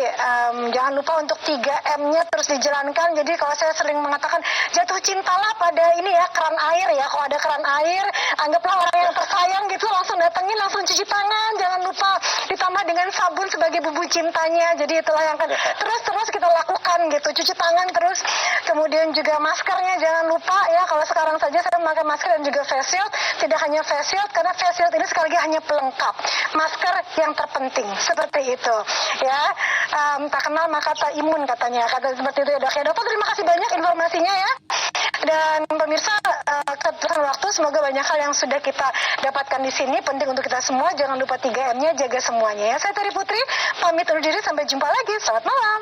jangan lupa untuk 3M-nya terus dijalankan. Jadi kalau saya sering mengatakan jatuh cintalah pada ini ya, keran air ya. Kalau ada keran air, anggaplah orang yang tersayang gitu, langsung datengin, langsung cuci tangan. Jangan lupa ditambah dengan sabun sebagai bumbu cintanya. Jadi itulah yang akan terus kita lakukan gitu. Cuci tangan terus, kemudian juga maskernya jangan lupa ya. Kalau sekarang saja saya memakai masker dan juga face shield. Tidak hanya face shield, karena face shield ini sekali lagi hanya pelengkap. Masker yang terpenting, seperti itu ya. Tak kenal maka tak imun katanya, kata seperti itu ya Dok. Ya Dokter, terima kasih banyak informasinya ya. Dan pemirsa, keterbatasan waktu, semoga banyak hal yang sudah kita dapatkan di sini. Penting untuk kita semua, jangan lupa 3M-nya, jaga semuanya ya. Saya Terry Putri, pamit undur diri, sampai jumpa lagi. Selamat malam.